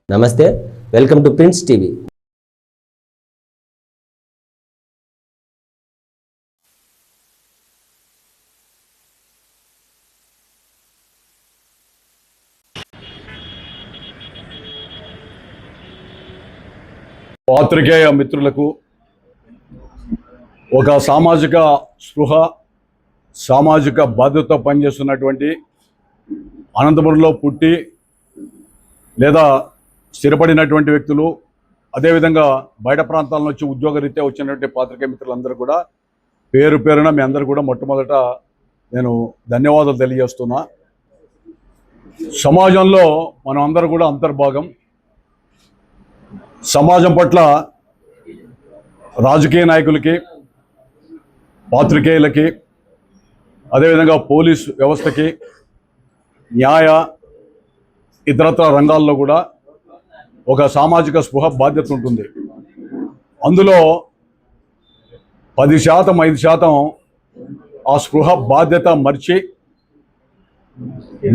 నమస్తే, welcome to prince TV. పాత్రికేయ మిత్రులకు ఒక సామాజిక స్పృహ, సామాజిక బాధ్యత పనిచేస్తున్నటువంటి అనంతపురంలో పుట్టి లేదా స్థిరపడినటువంటి వ్యక్తులు, అదేవిధంగా బయట ప్రాంతాల నుంచి ఉద్యోగరీత్యా వచ్చినటువంటి పాత్రికేయ మిత్రులందరూ కూడా పేరు పేరున మీ అందరూ కూడా మొట్టమొదట నేను ధన్యవాదాలు తెలియజేస్తున్నా. సమాజంలో మనం అందరూ కూడా అంతర్భాగం. సమాజం పట్ల రాజకీయ నాయకులకి, పాత్రికేయులకి, అదేవిధంగా పోలీస్ వ్యవస్థకి, న్యాయ ఇతరత్ర రంగాల్లో కూడా ఒక సామాజిక స్పృహ బాధ్యత ఉంటుంది. అందులో 10%, 5% ఆ స్పృహ బాధ్యత మర్చి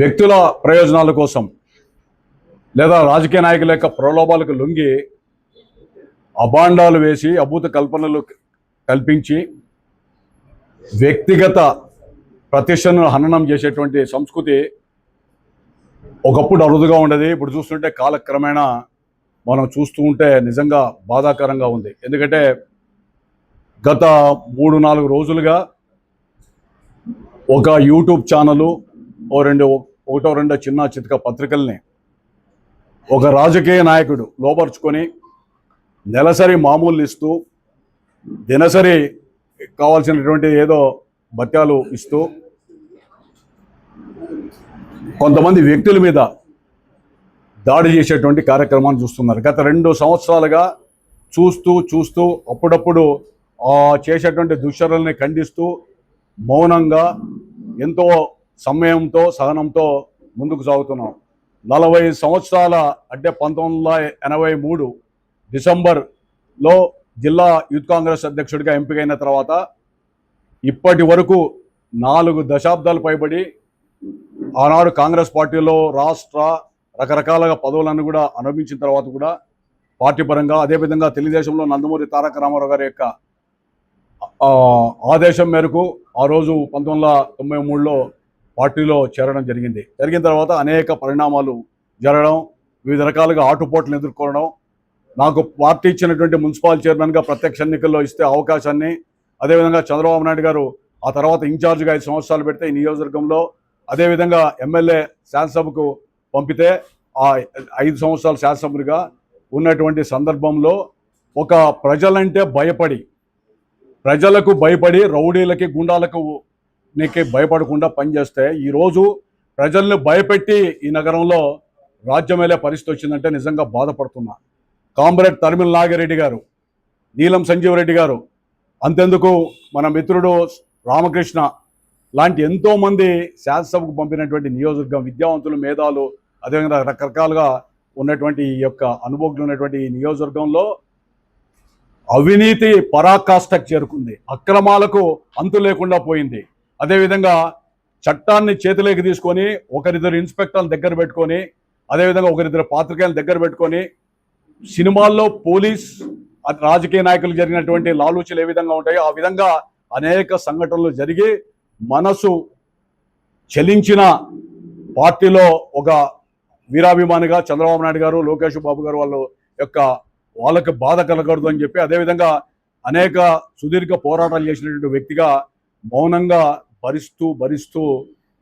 వ్యక్తుల ప్రయోజనాల కోసం లేదా రాజకీయ నాయకుల యొక్క ప్రలోభాలకు లొంగి అభాండాలు వేసి అభూత కల్పనలు కల్పించి వ్యక్తిగత ప్రతిష్టను హననం చేసేటువంటి సంస్కృతి ఒకప్పుడు అరుదుగా ఉండేది. ఇప్పుడు చూస్తుంటే కాలక్రమేణా మనం చూస్తూ ఉంటే నిజంగా బాధాకరంగా ఉంది. ఎందుకంటే గత 3-4 రోజులుగా ఒక యూట్యూబ్ ఛానలు, ఒకటో రెండో చిన్న చితక పత్రికల్ని ఒక రాజకీయ నాయకుడు లోపరుచుకొని నెలసరి మామూలు ఇస్తూ, దినసరి కావాల్సినటువంటి ఏదో భత్యాలు ఇస్తూ కొంతమంది వ్యక్తుల మీద దాడి చేసేటువంటి కార్యక్రమాన్ని చూస్తున్నారు. గత 2 సంవత్సరాలుగా చూస్తూ అప్పుడప్పుడు చేసేటువంటి దుశ్చర్యల్ని ఖండిస్తూ మౌనంగా ఎంతో సమయంతో సహనంతో ముందుకు సాగుతున్నాం. 40 సంవత్సరాల అంటే 1983 డిసెంబర్లో జిల్లా యూత్ కాంగ్రెస్ అధ్యక్షుడిగా ఎంపికైన తర్వాత ఇప్పటి వరకు 4 దశాబ్దాలు పైబడి ఆనాడు కాంగ్రెస్ పార్టీలో రాష్ట్ర రకరకాలుగా పదవులను కూడా అనుభవించిన తర్వాత కూడా పార్టీ పరంగా, అదేవిధంగా తెలుగుదేశంలో నందమూరి తారక రామారావు గారి యొక్క ఆదేశం మేరకు ఆ రోజు 1993లో పార్టీలో చేరడం జరిగింది. జరిగిన తర్వాత అనేక పరిణామాలు జరగడం, వివిధ రకాలుగా ఆటుపోట్లను ఎదుర్కోవడం, నాకు పార్టీ ఇచ్చినటువంటి మున్సిపల్ చైర్మన్గా ప్రత్యక్ష ఎన్నికల్లో ఇస్తే అవకాశాన్ని, అదేవిధంగా చంద్రబాబు నాయుడు గారు ఆ తర్వాత ఇన్ఛార్జ్గా 5 సంవత్సరాలు పెడితే ఈ నియోజకవర్గంలో, అదేవిధంగా ఎమ్మెల్యే శాసనసభకు పంపితే ఆ 5 సంవత్సరాలు శాసనసభ్యుడిగా ఉన్నటువంటి సందర్భంలో ఒక ప్రజలంటే ప్రజలకు భయపడి రౌడీలకి, గుండాలకు భయపడకుండా పనిచేస్తే ఈరోజు ప్రజల్ని భయపెట్టి ఈ నగరంలో రాజ్యమేలే పరిస్థితి వచ్చిందంటే నిజంగా బాధపడుతున్నా. కామ్రేడ్ తరిమిల నాగిరెడ్డి గారు, నీలం సంజీవ్ రెడ్డి గారు, అంతెందుకు మన మిత్రుడు రామకృష్ణ లాంటి ఎంతోమంది శాసనసభకు పంపినటువంటి నియోజకవర్గం, విద్యావంతులు, మేధావులు, అదేవిధంగా రకరకాలుగా ఉన్నటువంటి ఈ యొక్క అనుభోగులు ఉన్నటువంటి ఈ నియోజకవర్గంలో అవినీతి పరాకాష్ఠకు చేరుకుంది. అక్రమాలకు అంతు లేకుండా పోయింది. అదేవిధంగా చట్టాన్ని చేతిలోకి తీసుకొని ఒకరిద్దరు ఇన్స్పెక్టర్ల దగ్గర పెట్టుకొని, అదేవిధంగా ఒకరిద్దరు పాత్రికేయుల దగ్గర పెట్టుకొని, సినిమాల్లో పోలీస్ రాజకీయ నాయకులు జరిగినటువంటి లాలూచీలు ఏ విధంగా ఉంటాయో ఆ విధంగా అనేక సంఘటనలు జరిగి మనసు చలించిన పార్టీలో ఒక వీరాభిమానిగా చంద్రబాబు నాయుడు గారు, లోకేష్ బాబు గారు వాళ్ళకి బాధ కలగకూడదు అని చెప్పి, అదేవిధంగా అనేక సుదీర్ఘ పోరాటాలు చేసినటువంటి వ్యక్తిగా మౌనంగా భరిస్తూ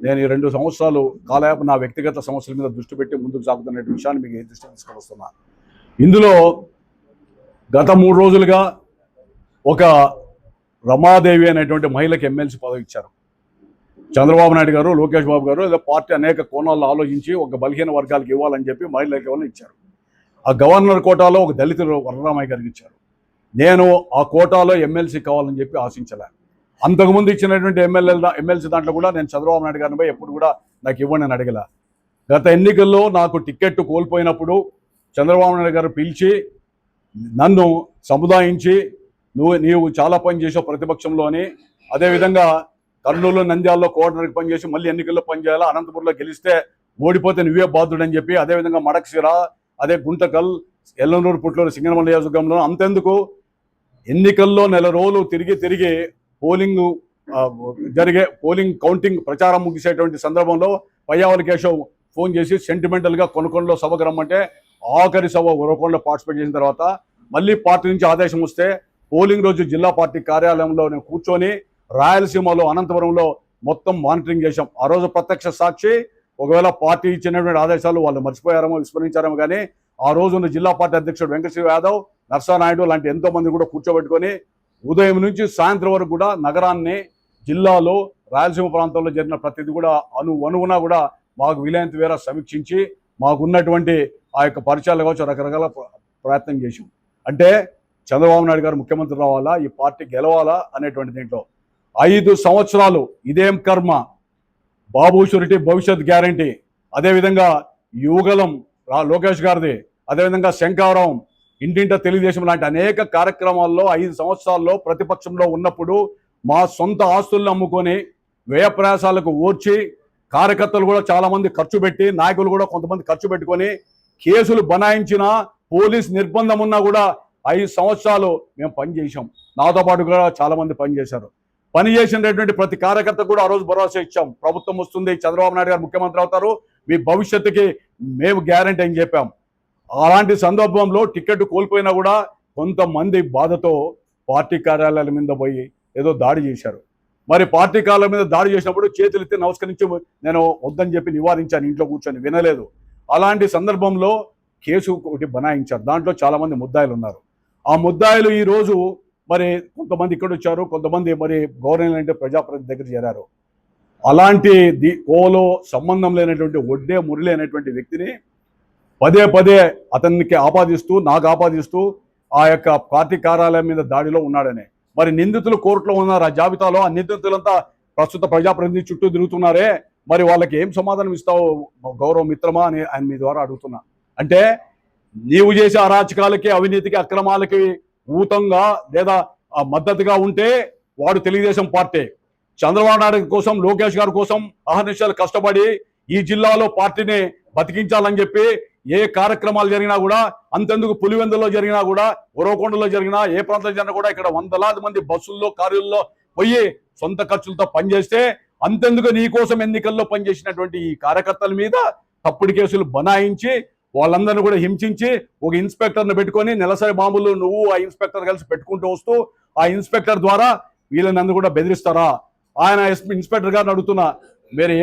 నేను ఈ 2 సంవత్సరాలు కాలయాపన నా వ్యక్తిగత సమస్యల మీద దృష్టి పెట్టి ముందుకు సాగుతున్న విషయాన్ని మీకు దృష్టికి తీసుకొస్తున్నా. ఇందులో గత 3 రోజులుగా ఒక రమాదేవి అనేటువంటి మహిళకి ఎమ్మెల్సీ పదవి ఇచ్చారు. చంద్రబాబు నాయుడు గారు, లోకేష్ బాబు గారు ఏదో పార్టీ అనేక కోణాల్లో ఆలోచించి ఒక బలహీన వర్గాలకు ఇవ్వాలని చెప్పి మహిళలకు ఇవ్వాలని ఇచ్చారు. ఆ గవర్నర్ కోటాలో ఒక దళితులు వరరామయ్య గారికి ఇచ్చారు. నేను ఆ కోటాలో ఎమ్మెల్సీ కావాలని చెప్పి ఆశించలే. అంతకుముందు ఇచ్చినటువంటి ఎమ్మెల్సీ దాంట్లో కూడా నేను చంద్రబాబు నాయుడు గారిని పోయి ఎప్పుడు కూడా నాకు ఇవ్వండి అని అడగల. గత ఎన్నికల్లో నాకు టికెట్ కోల్పోయినప్పుడు చంద్రబాబు నాయుడు గారు పిలిచి నన్ను సముదాయించి నీవు చాలా పని చేసావు ప్రతిపక్షంలో అని, అదేవిధంగా కర్నూలు, నంద్యాలలో కోఆర్డినేటర్కి పనిచేసి మళ్ళీ ఎన్నికల్లో పనిచేయాలా, అనంతపురంలో గెలిస్తే ఓడిపోతే నువ్వే బాధ్యుడని చెప్పి, అదేవిధంగా మడక్సిరా, అదే గుంటకల్, ఎల్లనూరు, పుట్లూరు, సింగనమల నియోజకవర్గంలో. అంతెందుకు, ఎన్నికల్లో నెల రోజులు తిరిగి పోలింగ్ పోలింగ్ కౌంటింగ్ ప్రచారం ముగిసేటువంటి సందర్భంలో పయ్యావల కేశవ్ ఫోన్ చేసి సెంటిమెంటల్గా కొనకొండలో సభకు రమ్మంటే ఆఖరి సభ ఉరవకొండలో పార్టిసిపేట్ చేసిన తర్వాత మళ్ళీ పార్టీ నుంచి ఆదేశం వస్తే పోలింగ్ రోజు జిల్లా పార్టీ కార్యాలయంలో నేను కూర్చొని రాయలసీమలో అనంతపురంలో మొత్తం మానిటరింగ్ చేశాం. ఆ రోజు ప్రత్యక్ష సాక్షి. ఒకవేళ పార్టీ ఇచ్చినటువంటి ఆదేశాలు వాళ్ళు మర్చిపోయారేమో, విస్మరించారేమో, కానీ ఆ రోజున్న జిల్లా పార్టీ అధ్యక్షుడు వెంకటశ్రీ యాదవ్, నర్సానాయుడు లాంటి ఎంతో మంది కూడా కూర్చోబెట్టుకొని ఉదయం నుంచి సాయంత్రం వరకు కూడా నగరాన్ని, జిల్లాలో, రాయలసీమ ప్రాంతంలో జరిగిన ప్రతిదీ కూడా అనువునా కూడా మాకు వీలైనంత వేర సమీక్షించి మాకున్నటువంటి ఆ యొక్క పరిచయాలు కావచ్చు రకరకాల ప్రయత్నం చేసాం. అంటే చంద్రబాబు నాయుడు గారు ముఖ్యమంత్రి రావాలా, ఈ పార్టీ గెలవాలా అనేటువంటి దీంట్లో 5 సంవత్సరాలు ఇదేం కర్మ, బాబు షూరిటీ భవిష్యత్ గ్యారంటీ, అదేవిధంగా యువగలం లోకేష్ గారిది, అదేవిధంగా శంకారావం, ఇంటింట తెలుగుదేశం లాంటి అనేక కార్యక్రమాల్లో 5 సంవత్సరాల్లో ప్రతిపక్షంలో ఉన్నప్పుడు మా సొంత ఆస్తులను అమ్ముకొని వ్యయ ప్రయాసాలకు ఓర్చి కార్యకర్తలు కూడా చాలామంది ఖర్చు పెట్టి, నాయకులు కూడా కొంతమంది ఖర్చు పెట్టుకొని కేసులు బనాయించిన, పోలీస్ నిర్బంధం ఉన్నా కూడా 5 సంవత్సరాలు మేము పనిచేసాం. నాతో పాటు కూడా చాలామంది పనిచేశారు. పనిచేసినటువంటి ప్రతి కార్యకర్త కూడా ఆ రోజు భరోసా ఇచ్చాం. ప్రభుత్వం వస్తుంది, చంద్రబాబు నాయుడు గారు ముఖ్యమంత్రి అవుతారు, మీ భవిష్యత్తుకి మేము గ్యారంటీ అని చెప్పాం. అలాంటి సందర్భంలో టికెట్ కోల్పోయినా కూడా కొంతమంది బాధతో పార్టీ కార్యాలయాల మీద పోయి ఏదో దాడి చేశారు. మరి పార్టీ కార్యాలయం మీద దాడి చేసినప్పుడు చేతులు ఎత్తి నమస్కరించి నేను వద్దని చెప్పి నివారించాను, ఇంట్లో కూర్చొని వినలేదు. అలాంటి సందర్భంలో కేసు ఒకటి బనాయించారు. దాంట్లో చాలామంది ముద్దాయిలు ఉన్నారు. ఆ ముద్దాయిలు ఈరోజు మరి కొంతమంది ఇక్కడ వచ్చారు, కొంతమంది మరి గవర్నమెంట్ ప్రజాప్రతినిధి దగ్గర చేరారు. అలాంటి ఓలో సంబంధం లేనటువంటి ఒడ్డే మురళి అనేటువంటి వ్యక్తిని పదే అతనికి ఆపాదిస్తూ, నాకు ఆపాదిస్తూ ఆ యొక్క పార్టీ కార్యాలయం మీద దాడిలో ఉన్నాడని. మరి నిందితులు కోర్టులో ఉన్నారు. ఆ జాబితాలో ఆ నిందితులంతా ప్రస్తుత ప్రజాప్రతినిధి చుట్టూ తిరుగుతున్నారే, మరి వాళ్ళకి ఏం సమాధానం ఇస్తావు గౌరవ మిత్రమా అని ఆయన మీ ద్వారా అడుగుతున్నా. అంటే నీవు చేసే అరాచకాలకి, అవినీతికి, అక్రమాలకి ఊతంగా లేదా మద్దతుగా ఉంటే వాడు తెలుగుదేశం పార్టీ. చంద్రబాబు నాయుడు కోసం, లోకేష్ గారి కోసం అహర్నిశలు కష్టపడి ఈ జిల్లాలో పార్టీని బతికించాలని చెప్పి ఏ కార్యక్రమాలు జరిగినా కూడా, అంతెందుకు పులివెందులో జరిగినా కూడా, ఉరవకొండలో జరిగినా, ఏ ప్రాంతంలో జరిగినా కూడా ఇక్కడ వందలాది మంది బస్సుల్లో, కార్యాల్లో పోయి సొంత ఖర్చులతో పనిచేస్తే, అంతెందుకు నీ కోసం ఎన్నికల్లో పనిచేసినటువంటి ఈ కార్యకర్తల మీద తప్పుడు కేసులు బనాయించి వాళ్ళందరినీ కూడా హింసించి ఒక ఇన్స్పెక్టర్ని పెట్టుకొని నెలసరి మామూలు నువ్వు ఆ ఇన్స్పెక్టర్ కలిసి పెట్టుకుంటూ వస్తూ ఆ ఇన్స్పెక్టర్ ద్వారా వీళ్ళని కూడా బెదిరిస్తారా? ఆయన ఇన్స్పెక్టర్ గారిని అడుగుతున్నా, మీరు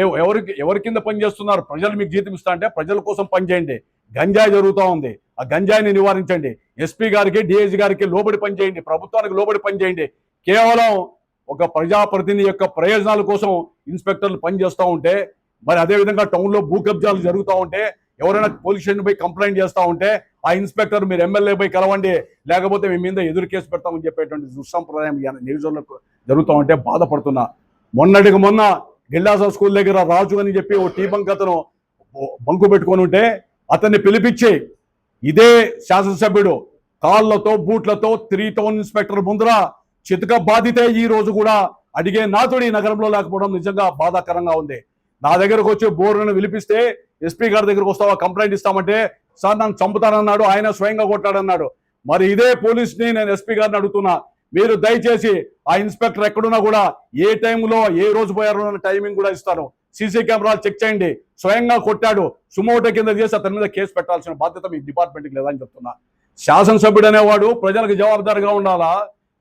ఎవరి కింద పనిచేస్తున్నారు? ప్రజలు మీకు జీతం ఇస్తా అంటే ప్రజల కోసం పనిచేయండి. గంజాయి జరుగుతూ ఉంది, ఆ గంజాయిని నివారించండి. ఎస్పీ గారికి, డిఐజీ గారికి లోబడి పనిచేయండి, ప్రభుత్వానికి లోబడి పనిచేయండి. కేవలం ఒక ప్రజాప్రతినిధి యొక్క ప్రయోజనాల కోసం ఇన్స్పెక్టర్లు పనిచేస్తూ ఉంటే, మరి అదేవిధంగా టౌన్లో భూ కబ్జాలు జరుగుతూ ఉంటే, ఎవరైనా పోలీస్ స్టేషన్ పోయి కంప్లైంట్ చేస్తూ ఉంటే ఆ ఇన్స్పెక్టర్ మీరు ఎమ్మెల్యే పోయి కలవండి, లేకపోతే మీ మీద ఎదురు కేసు పెడతామని చెప్పేటువంటి దుస్సంప్రదాయం నియోజకవర్గంలో జరుగుతూ ఉంటే బాధపడుతున్నా. మొన్న గిల్లాసా స్కూల్ దగ్గర రాజు అని చెప్పి ఓ టీ బంక్ అతను బంకు పెట్టుకొని ఉంటే అతన్ని పిలిపించి ఇదే శాసనసభ్యుడు కాళ్ళతో బూట్లతో 3 టౌన్ ఇన్స్పెక్టర్ ముందర చితక బాధితే ఈ రోజు కూడా అడిగే నాతుడు ఈ నగరంలో లేకపోవడం నిజంగా బాధాకరంగా ఉంది. నా దగ్గరకు వచ్చి బోర్డును విలిపిస్తే ఎస్పీ గారి దగ్గరకు వస్తావా కంప్లైంట్ ఇస్తామంటే, సార్ నన్ను చంపుతానన్నాడు, ఆయన స్వయంగా కొట్టాడన్నాడు. మరి ఇదే పోలీస్ని నేను ఎస్పీ గారిని అడుగుతున్నా, మీరు దయచేసి ఆ ఇన్స్పెక్టర్ ఎక్కడున్నా కూడా ఏ టైంలో ఏ రోజు పోయారో అన్న టైమింగ్ కూడా ఇస్తాను. సీసీ కెమెరాలు చెక్ చేయండి. స్వయంగా కొట్టాడు, సుమోటో కింద చేసి అతని మీద కేసు పెట్టాల్సిన బాధ్యత మీ డిపార్ట్మెంట్కి లేదని చెప్తున్నా. శాసనసభ్యుడు అనేవాడు ప్రజలకు జవాబుదారిగా ఉండాలా,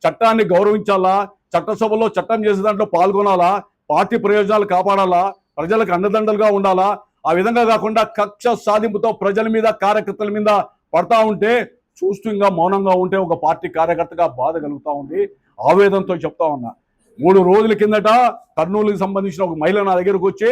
చట్టాన్ని గౌరవించాలా, చట్టసభలో చట్టం చేసే దాంట్లో పాల్గొనాలా, పార్టీ ప్రయోజనాలు కాపాడాలా, ప్రజలకు అండదండలుగా ఉండాలా. ఆ విధంగా కాకుండా కక్ష సాధింపుతో ప్రజల మీద, కార్యకర్తల మీద పడతా ఉంటే చూస్తూ ఇంకా మౌనంగా ఉంటే ఒక పార్టీ కార్యకర్తగా బాధ కలుగుతూ ఉంది. ఆవేదనతో చెప్తా ఉన్నా. 3 రోజుల కిందట కర్నూలుకి సంబంధించిన ఒక మహిళ నా దగ్గరకు వచ్చి,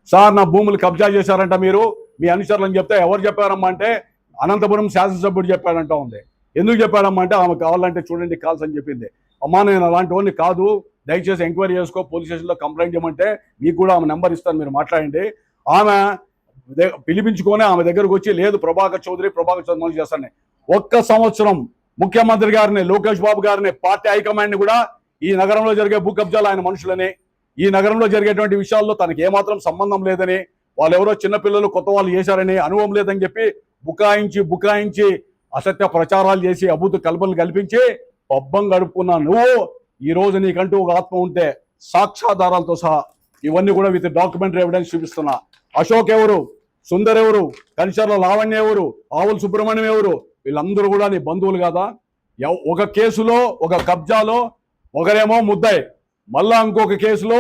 సార్ నా భూములు కబ్జా చేశారంట మీరు, మీ అనుచరులు అని చెప్తే, ఎవరు చెప్పారమ్మా అంటే అనంతపురం శాసనసభ్యుడు చెప్పాడంటా ఉంది. ఎందుకు చెప్పాడమ్మా అంటే ఆమె కావాలంటే చూడండి కాల్స్ అని చెప్పింది. అమ్మా నేను అలాంటి వాడిని కాదు, దయచేసి ఎంక్వైరీ చేసుకో, పోలీస్ స్టేషన్లో కంప్లైంట్ చేయమంటే మీకు కూడా ఆమె నెంబర్ ఇస్తాను, మీరు మాట్లాడండి. ఆమె పిలిపించుకొని ఆమె దగ్గరకు వచ్చి, లేదు ప్రభాకర్ చౌదరి చేస్తాను. 1 సంవత్సరం ముఖ్యమంత్రి గారిని, లోకేష్ బాబు గారిని, పార్టీ హైకమాండ్ని కూడా ఈ నగరంలో జరిగే భూ కబ్జాలు ఆయన మనుషులని, ఈ నగరంలో జరిగేటువంటి విషయాల్లో తనకి ఏమాత్రం సంబంధం లేదని, వాళ్ళు ఎవరో చిన్నపిల్లలు కొత్త వాళ్ళు చేశారని, అనుభవం లేదని చెప్పి బుకాయించి అసత్య ప్రచారాలు చేసి అభూత కల్పనలు కల్పించి పబ్బం గడుపుకున్నా నువ్వు ఈ రోజు నీకంటూ ఒక ఆత్మ ఉంటే సాక్ష్యాధారాలతో సహా ఇవన్నీ కూడా విత్ డాక్యుమెంటరీ ఎవిడెన్స్ చూపిస్తున్నా. అశోక్ ఎవరు, సుందర్ ఎవరు, కనిచర్ల లావణ్య ఎవరు, ఆవుల సుబ్రహ్మణ్యం ఎవరు, వీళ్ళందరూ కూడా నీ బంధువులు కాదా? ఒక కేసులో ఒక కబ్జాలో ఒకరేమో ముద్దాయి, మళ్ళా ఇంకొక కేసులో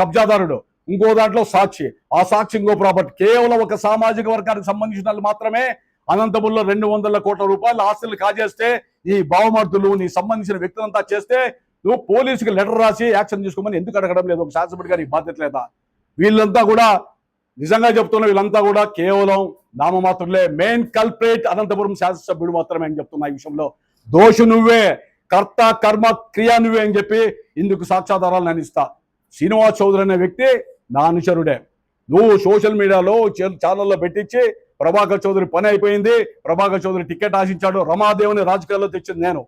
కబ్జాదారుడు, ఇంకో దాంట్లో సాక్షి, ఆ సాక్షి ఇంకో ప్రాపర్టీ. కేవలం ఒక సామాజిక వర్గానికి సంబంధించిన వాళ్ళు మాత్రమే అనంతపురంలో 200 కోట్ల రూపాయల ఆస్తులు కాజేస్తే ఈ బావమర్దులు నీ సంబంధించిన వ్యక్తులంతా చేస్తే నువ్వు పోలీసుకి లెటర్ రాసి యాక్షన్ తీసుకోమని ఎందుకు అడగడం లేదు? ఒక శాసనసభ్యుడిగా నీ బాధ్యత లేదా? వీళ్ళంతా కూడా నిజంగా చెప్తున్నా, వీళ్ళంతా కూడా కేవలం నామమాత్రులే. మెయిన్ కల్ప్రేట్ అనంతపురం శాసనసభ్యుడు మాత్రమే అని చెప్తున్నా. ఈ విషయంలో దోషు నువ్వే, కర్త కర్మ క్రియ నువ్వే అని చెప్పి ఇందుకు సాక్ష్యాధారాలు నేను ఇస్తా. శ్రీనివాస్ చౌదరి అనే వ్యక్తి నా అనుచరుడే. నువ్వు సోషల్ మీడియాలో ఛానల్లో పెట్టించి ప్రభాకర్ చౌదరి పని అయిపోయింది, ప్రభాకర్ చౌదరి టికెట్ ఆశించాడు, రమాదేవిని రాజకీయాల్లో తెచ్చింది నేను,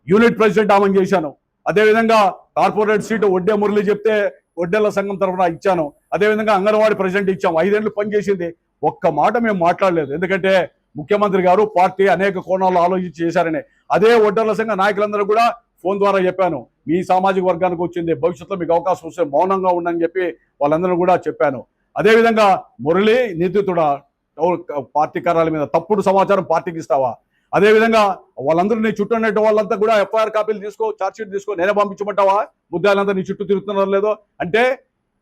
యూనిట్ ప్రెసిడెంట్ ఆమెను చేశాను. అదేవిధంగా కార్పొరేట్ సీటు ఒడ్డే మురళి చెప్తే ఒడ్డెల సంఘం తరఫున ఇచ్చాను. అదేవిధంగా అంగన్వాడీ ప్రెసిడెంట్ ఇచ్చాము. 5 ఏళ్ళు పనిచేసింది. ఒక్క మాట మేము మాట్లాడలేదు. ఎందుకంటే ముఖ్యమంత్రి గారు పార్టీ అనేక కోణాల్లో ఆలోచించి చేశారని. అదే ఒడ్డెల సంఘ నాయకులందరూ కూడా ఫోన్ ద్వారా చెప్పాను, మీ సామాజిక వర్గానికి వచ్చింది, భవిష్యత్తులో మీకు అవకాశం వస్తే మౌనంగా ఉండని చెప్పి వాళ్ళందరూ కూడా చెప్పాను. అదేవిధంగా మురళి నిందితుడా, పార్టీ కార్యాలయం మీద తప్పుడు సమాచారం పార్టీకి ఇస్తావా? అదేవిధంగా వాళ్ళందరూ నీ చుట్టూ ఉన్నట్టు వాళ్ళంతా కూడా ఎఫ్ఐఆర్ కాపీలు తీసుకో, ఛార్జ్షీట్ తీసుకో, నేనే పంపించమంటావా? ముద్దాయిలంతా నీ చుట్టూ తిరుగుతున్నారో లేదో? అంటే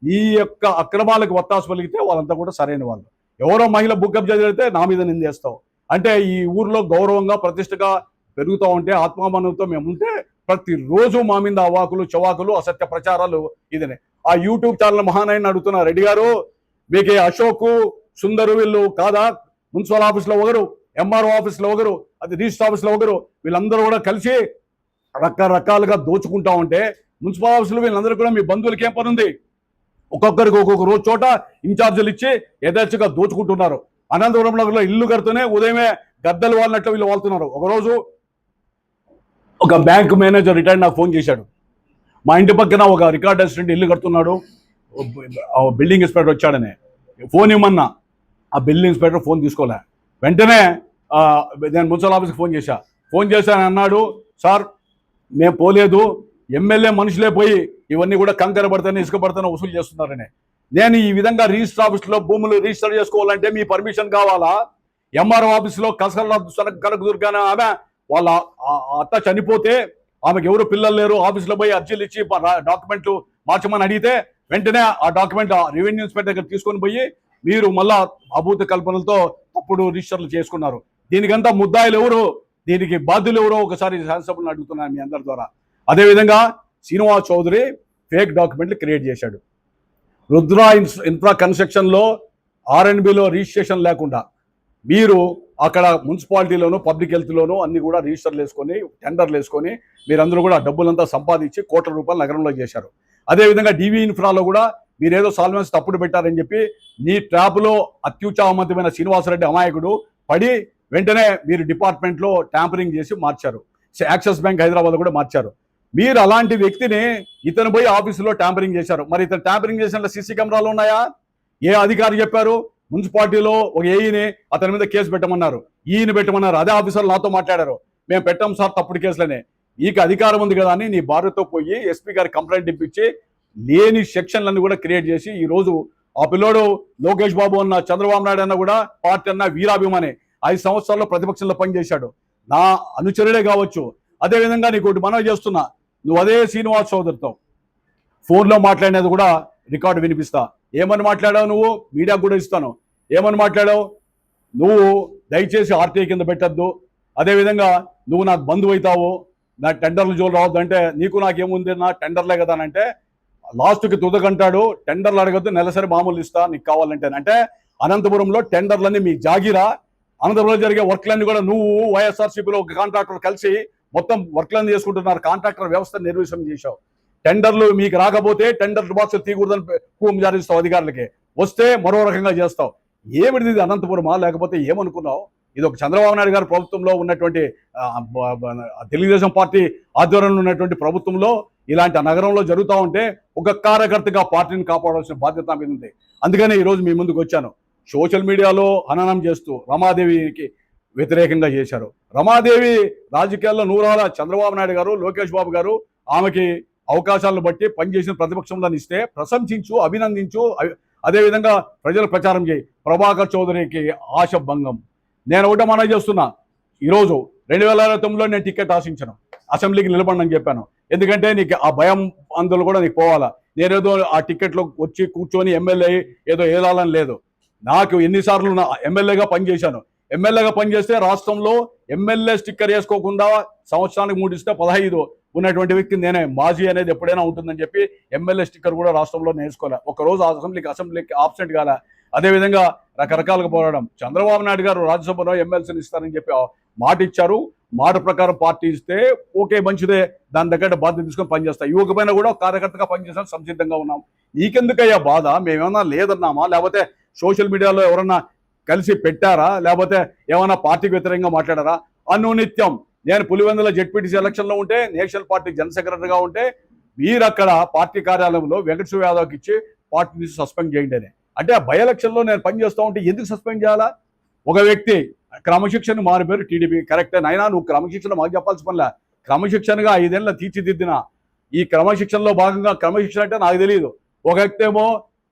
ఈ యొక్క అక్రమాలకు వత్తాసు పలిగితే వాళ్ళంతా కూడా సరైన వాళ్ళు. ఎవరో మహిళ బుక్కప్ జరిగితే నా మీద నిందేస్తావు. అంటే ఈ ఊర్లో గౌరవంగా ప్రతిష్టగా పెరుగుతూ ఉంటే, ఆత్మామానంతో మేము ఉంటే ప్రతిరోజు మా మీద అవాకులు చవాకులు అసత్య ప్రచారాలు ఇదనే. ఆ యూట్యూబ్ ఛానల్ మహానాయని అడుగుతున్నా, రెడ్డి గారు మీకు అశోక్ సుందరు వీళ్ళు కాదా? మున్సిపల్ ఆఫీస్లో ఒకరు, ఎంఆర్ఓ ఆఫీస్లో ఒకరు, అది రిజిస్టర్ ఆఫీస్లో ఒకరు, వీళ్ళందరూ కూడా కలిసి రకరకాలుగా దోచుకుంటా ఉంటే మున్సిపల్ ఆఫీసులో వీళ్ళందరూ కూడా మీ బంధువులకి ఏం పని ఉంది? ఒక్కొక్కరికి ఒక్కొక్క రోజు చోట ఇన్ఛార్జీలు ఇచ్చి యథేచ్ఛగా దోచుకుంటున్నారు. అనంతపురంలో ఇల్లు కడుతూనే ఉదయమే గద్దలు వాళ్ళనట్లు వీళ్ళు వాళ్తున్నారు. ఒకరోజు ఒక బ్యాంక్ మేనేజర్ రిటైర్డ్ నాకు ఫోన్ చేశాడు. మా ఇంటి పక్కన ఒక రికార్డ్ అసిస్టెంట్ ఇల్లు కడుతున్నాడు, బిల్డింగ్ ఇన్స్పెక్టర్ వచ్చాడని ఫోన్ ఇవ్వమన్నా. ఆ బిల్డింగ్ ఇన్స్పెక్టర్ ఫోన్ తీసుకోలే. వెంటనే నేను మున్సిపల్ ఆఫీస్కి ఫోన్ చేశాను. అన్నాడు, సార్ మేము పోలేదు, ఎమ్మెల్యే మనుషులే పోయి ఇవన్నీ కూడా కంకర పడితేనే ఇసుక పడితేనే వసూలు చేస్తున్నారని. నేను ఈ విధంగా రిజిస్టర్ ఆఫీస్లో భూములు రిజిస్టర్ చేసుకోవాలంటే మీ పర్మిషన్ కావాలా? ఎంఆర్ఓ ఆఫీస్లో కనకదుర్గాన ఆమె వాళ్ళ అత్త చనిపోతే ఆమెకు ఎవరు పిల్లలు లేరు, ఆఫీస్లో పోయి అర్జీలు ఇచ్చి డాక్యుమెంట్లు మార్చమని అడిగితే వెంటనే ఆ డాక్యుమెంట్ రెవెన్యూ ఇన్స్పెక్టర్ దగ్గర తీసుకొని పోయి మీరు మళ్ళా అభూత కల్పనలతో తప్పుడు రిజిస్టర్లు చేసుకున్నారు. దీనికంతా ముద్దాయిలు ఎవరు, దీనికి బాధ్యులు ఎవరో ఒకసారి శాసనసభను అడుగుతున్నాను మీ అందరి ద్వారా. అదేవిధంగా శ్రీనివాస్ చౌదరి ఫేక్ డాక్యుమెంట్లు క్రియేట్ చేశాడు. రుద్రా ఇన్ఫ్రా కన్స్ట్రక్షన్లో R&Bలో రిజిస్ట్రేషన్ లేకుండా మీరు అక్కడ మున్సిపాలిటీలోను పబ్లిక్ హెల్త్లోనూ అన్ని కూడా రిజిస్టర్లు వేసుకొని టెండర్లు వేసుకొని మీరందరూ కూడా డబ్బులంతా సంపాదించి కోట్ల రూపాయలు నగరంలో చేశారు. అదేవిధంగా DV ఇన్ఫ్రాలో కూడా మీరేదో సాల్వెన్స్ తప్పుడు పెట్టారని చెప్పి నీ ట్రాప్లో అత్యుత్సాహవంతమైన శ్రీనివాసరెడ్డి అమాయకుడు పడి వెంటనే మీరు డిపార్ట్మెంట్లో ట్యాంపరింగ్ చేసి మార్చారు. యాక్సిస్ బ్యాంక్ హైదరాబాద్ కూడా మార్చారు. మీరు అలాంటి వ్యక్తిని ఇతను పోయి ఆఫీసులో ట్యాంపరింగ్ చేశారు. మరి ఇతను ట్యాంపరింగ్ చేసిన CC కెమెరాలు ఉన్నాయా? ఏ అధికారి చెప్పారు? మున్సిపాలిటీలో ఒక ఏఈని అతని మీద కేసు పెట్టమన్నారు, ఈయన పెట్టమన్నారు. అదే ఆఫీసర్లు నాతో మాట్లాడారు, మేము పెట్టాం సార్ తప్పుడు కేసులనే. ఈక అధికారం ఉంది కదా అని నీ భార్యతో పోయి SP గారి కంప్లైంట్ ఇప్పించి లేని సెక్షన్లన్నీ కూడా క్రియేట్ చేసి ఈరోజు ఆ పిల్లోడు లోకేష్ బాబు అన్న, చంద్రబాబు నాయుడు అన్న కూడా పార్టీ అన్న వీరాభిమాని 5 సంవత్సరాల్లో ప్రతిపక్షంలో పనిచేశాడు. నా అనుచరుడే కావచ్చు. అదేవిధంగా నీకు ఒకటి మనవి చేస్తున్నా, నువ్వు అదే శ్రీనివాస్ చౌదరితో ఫోన్లో మాట్లాడినది కూడా రికార్డు వినిపిస్తా. ఏమని మాట్లాడావు నువ్వు? మీడియాకు కూడా ఇస్తాను. ఏమని మాట్లాడావు? నువ్వు దయచేసి RTI కింద పెట్టద్దు, అదేవిధంగా నువ్వు నాకు బంధువు అవుతావు, నా టెండర్లు జోలు రావద్దు అంటే నీకు నాకేముంది, నా టెండర్లే కదా అని అంటే లాస్ట్కి తుదకంటాడు, టెండర్లు అడగద్దు, నెలసరి మామూలు ఇస్తా నీకు కావాలంటే. అంటే అనంతపురంలో టెండర్లన్నీ మీ జాగిరా. అనంతపురంలో జరిగే వర్క్లన్నీ కూడా నువ్వు వైఎస్ఆర్సీపీలో ఒక కాంట్రాక్టర్ కలిసి మొత్తం వర్క్లన్నీ చేసుకుంటున్నారు. కాంట్రాక్టర్ వ్యవస్థ నిర్వహణ చేశావు. టెండర్లు మీకు రాకపోతే టెండర్ బాక్సులు తీయకూడదని హూం జారిస్తావు అధికారులకి, వస్తే మరో రకంగా చేస్తావు. ఏమిటిది ఇది అనంతపురమా లేకపోతే ఏమనుకున్నావు? ఇది ఒక చంద్రబాబు నాయుడు గారి ప్రభుత్వంలో ఉన్నటువంటి తెలుగుదేశం పార్టీ ఆధ్వర్యంలో ఉన్నటువంటి ప్రభుత్వంలో ఇలాంటి నగరంలో జరుగుతూ ఉంటే ఒక కార్యకర్తగా పార్టీని కాపాడాల్సిన బాధ్యత మీద ఉంది. అందుకనే ఈరోజు మీ ముందుకు వచ్చాను. సోషల్ మీడియాలో హననం చేస్తూ రమాదేవికి వ్యతిరేకంగా చేశారు. రమాదేవి రాజకీయాల్లో నూరాల చంద్రబాబు నాయుడు గారు, లోకేష్ బాబు గారు ఆమెకి అవకాశాలను బట్టి పనిచేసిన ప్రతిపక్షంలో ఇస్తే ప్రశంసించు, అభినందించు, అదేవిధంగా ప్రజలు ప్రచారం చేయి. ప్రభాకర్ చౌదరికి ఆశ భంగం. నేను ఒకటే మనవి చేస్తున్నా, ఈరోజు 2029లో నేను టికెట్ ఆశించను, అసెంబ్లీకి నిలబడని చెప్పాను. ఎందుకంటే నీకు ఆ భయం అందులో కూడా నీకు పోవాలా. నేనేదో ఆ టికెట్లో వచ్చి కూర్చొని ఎమ్మెల్యే ఏదో ఏదాలని లేదు. నాకు ఎన్నిసార్లు నా ఎమ్మెల్యేగా పనిచేశాను. ఎమ్మెల్యేగా పనిచేస్తే రాష్ట్రంలో ఎమ్మెల్యే స్టిక్కర్ వేసుకోకుండా సంవత్సరానికి 3 ఇస్తే 15 ఉన్నటువంటి వ్యక్తి నేనే. మాజీ అనేది ఎప్పుడైనా ఉంటుందని చెప్పి ఎమ్మెల్యే స్టిక్కర్ కూడా రాష్ట్రంలో నేర్చుకోలే. ఒకరోజు అసెంబ్లీకి ఆబ్సెంట్ కాలే. అదేవిధంగా రకరకాలుగా పోరాడడం. చంద్రబాబు నాయుడు గారు రాజ్యసభలో ఎమ్మెల్సీని ఇస్తారని చెప్పి మాట ఇచ్చారు. మాట ప్రకారం పార్టీ ఇస్తే ఓకే, మంచిదే, దాని దగ్గర బాధ్యత తీసుకొని పనిచేస్తా. యువకపైన కూడా కార్యకర్తగా పనిచేసాను, సంసిద్ధంగా ఉన్నాం. నీకెందుకయ్యా బాధ? మేమేమన్నా లేదన్నామా? లేకపోతే సోషల్ మీడియాలో ఎవరన్నా కలిసి పెట్టారా? లేకపోతే ఏమన్నా పార్టీకి వ్యతిరేకంగా మాట్లాడారా? అనునిత్యం నేను పులివెందుల జెడ్పీటీసీ ఎలక్షన్లో ఉంటే, నేషనల్ పార్టీ జనరల్ సెక్రటరీగా ఉంటే మీరు అక్కడ పార్టీ కార్యాలయంలో వెంకటేశ్వర యాదవ్కి ఇచ్చి పార్టీ నుంచి సస్పెండ్ చేయండి అని. అంటే ఆ బై ఎలక్షన్లో నేను పనిచేస్తూ ఉంటే ఎందుకు సస్పెండ్ చేయాలా? ఒక వ్యక్తి క్రమశిక్షణ మారి పేరు టీడీపీ, కరెక్టే నైనా, నువ్వు క్రమశిక్షణ మాకు చెప్పాల్సి పనిలే. క్రమశిక్షణగా 5 ఏళ్ళ తీర్చిదిద్దిన ఈ క్రమశిక్షణలో భాగంగా, క్రమశిక్షణ అంటే నాకు తెలియదు, ఒక వ్యక్తి ఏమో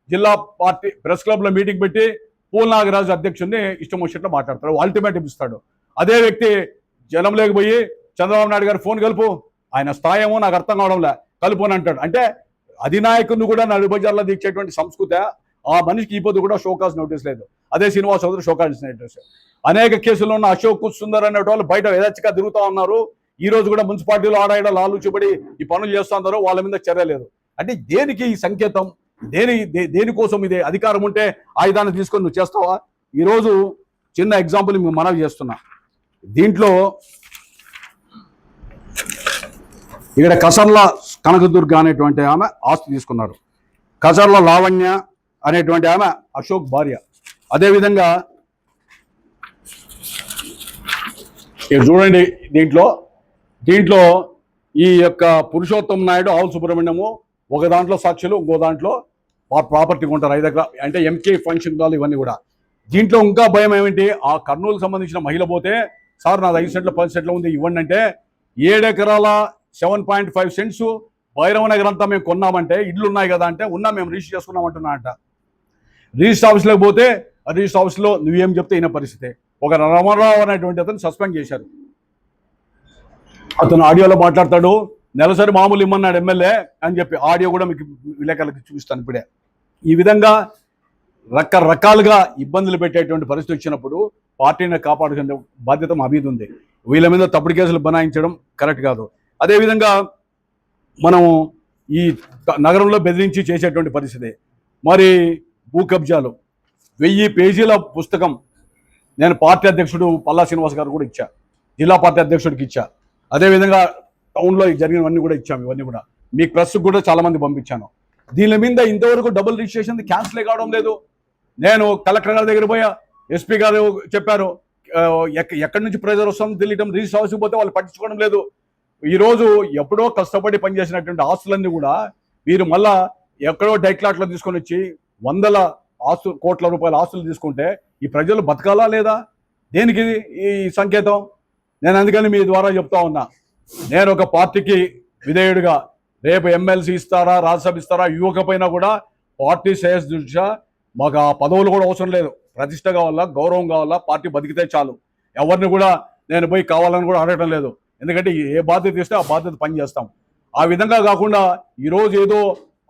జిల్లా పార్టీ ప్రెస్ క్లబ్లో మీటింగ్ పెట్టి పూల్ నాగరాజు అధ్యక్షుడిని ఇష్టం వచ్చినట్లు మాట్లాడతాడు, అల్టిమేటం ఇస్తాడు. అదే వ్యక్తి జనం లేకపోయి చంద్రబాబు నాయుడు గారు ఫోన్ కలుపు, ఆయన స్థాయి ఏమో నాకు అర్థం కావడంలే, కలుపు అని అంటాడు. అంటే అధినాయకుడిని కూడా నడిబజార్లో దీక్షేటువంటి సంస్కృతి ఆ మనిషికి ఈ పొద్దు కూడా షోకాజ్ నోటీస్ లేదు. అదే శ్రీనివాస్ చౌదరి షోకాజ్ నోటీస్. అనేక కేసుల్లో ఉన్న అశోక్ సుందర్ అనే వాళ్ళు బయట యథేచ్ఛగా తిరుగుతూ ఉన్నారు. ఈ రోజు కూడా మున్సిపాలిటీలో ఆడాడ లాలుచిబడి ఈ పనులు చేస్తూ ఉన్నారు, వాళ్ళ మీద చర్య లేదు. అంటే దేనికి ఈ సంకేతం? దేనికోసం ఇది? అధికారం ఉంటే ఆయుధాన్ని తీసుకొని నువ్వు చేస్తావా? ఈరోజు చిన్న ఎగ్జాంపుల్ మీకు మనవి చేస్తున్నా. దీంట్లో ఇక్కడ కసర్ల కనకదుర్గ అనేటువంటి ఆమె ఆస్తి తీసుకున్నారు. కసర్ల లావణ్య అనేటువంటి ఆమె అశోక్ భార్య. అదేవిధంగా చూడండి, దీంట్లో ఈ యొక్క పురుషోత్తం నాయుడు, ఆవుల సుబ్రహ్మణ్యము ఒక దాంట్లో సాక్షులు, ఇంకో దాంట్లో ప్రాపర్టీ కొంటారు 5 ఎకరాలు. అంటే ఎంకే ఫంక్షన్ హాల్ ఇవన్నీ కూడా. దీంట్లో ఇంకా భయం ఏమిటి? ఆ కర్నూలుకు సంబంధించిన మహిళ పోతే, సార్ నాది 5 సెంట్ల 10 సెంట్ల ఉంది ఇవ్వండి అంటే, 7 ఎకరాల 7.5 సెంట్స్ భైరవ నగర్ అంతా మేము కొన్నామంటే, ఇళ్ళు ఉన్నాయి కదా అంటే, మేము రిజిస్టర్ చేసుకున్నామంటున్నా అంట. రిజిస్టర్ ఆఫీస్లోకి పోతే ఆ రిజిస్టర్ ఆఫీస్లో నువ్వేం చెప్తే అయిన పరిస్థితి. ఒక రామారావు అనేటువంటి అతను సస్పెండ్ చేశారు. అతను ఆడియోలో మాట్లాడతాడు, నెలసరి మామూలు ఇమ్మన్నాడు ఎమ్మెల్యే అని చెప్పి. ఆడియో కూడా మీకు విలేకరులకు చూపిస్తాను ఇప్పుడే. ఈ విధంగా రకరకాలుగా ఇబ్బందులు పెట్టేటువంటి పరిస్థితి వచ్చినప్పుడు పార్టీని కాపాడుకునే బాధ్యత మా మీద ఉంది. వీళ్ళ మీద తప్పుడు కేసులు బనాయించడం కరెక్ట్ కాదు. అదేవిధంగా మనం ఈ నగరంలో బెదిరించి చేసేటువంటి పరిస్థితి. మరి భూ కబ్జాలు 1000 పేజీల పుస్తకం నేను పార్టీ అధ్యక్షుడు పల్లా శ్రీనివాస్ గారు కూడా ఇచ్చా, జిల్లా పార్టీ అధ్యక్షుడికి ఇచ్చా. అదేవిధంగా టౌన్లో జరిగినవన్నీ కూడా ఇచ్చాము. ఇవన్నీ కూడా మీకు ప్రెస్కి కూడా చాలామంది పంపించాను. దీని మీద ఇంతవరకు డబుల్ రిజిస్ట్రేషన్ క్యాన్సిలే కావడం లేదు. నేను కలెక్టర్ గారి దగ్గర పోయా, ఎస్పీ గారు చెప్పారు, ఎక్కడి నుంచి ప్రెజర్ వస్తుందో తెలియటం, రిజిస్టర్ హౌస్కి పోతే వాళ్ళు పట్టించుకోవడం లేదు. ఈరోజు ఎప్పుడో కష్టపడి పనిచేసినటువంటి ఆస్తులన్నీ కూడా వీరు మళ్ళా ఎక్కడో డైక్లాట్లో తీసుకొని వచ్చి 100 కోట్ల రూపాయల ఆస్తులు తీసుకుంటే ఈ ప్రజలు బతకాలా లేదా? దేనికి ఈ సంకేతం? నేను అందుకని మీ ద్వారా చెప్తా ఉన్నా, నేను ఒక పార్టీకి విధేయుడిగా రేపు ఎమ్మెల్సీ ఇస్తారా, రాజ్యసభ ఇస్తారా, యువకపోయినా కూడా పార్టీ శ్రేయస్ దృష్ట్యా మాకు ఆ పదవులు కూడా అవసరం లేదు. ప్రతిష్ట కావాలా, గౌరవం కావాలా, పార్టీ బతికితే చాలు. ఎవరిని కూడా నేను పోయి కావాలని కూడా అడగటం లేదు. ఎందుకంటే ఏ బాధ్యత ఇస్తే ఆ బాధ్యత పనిచేస్తాం. ఆ విధంగా కాకుండా ఈరోజు ఏదో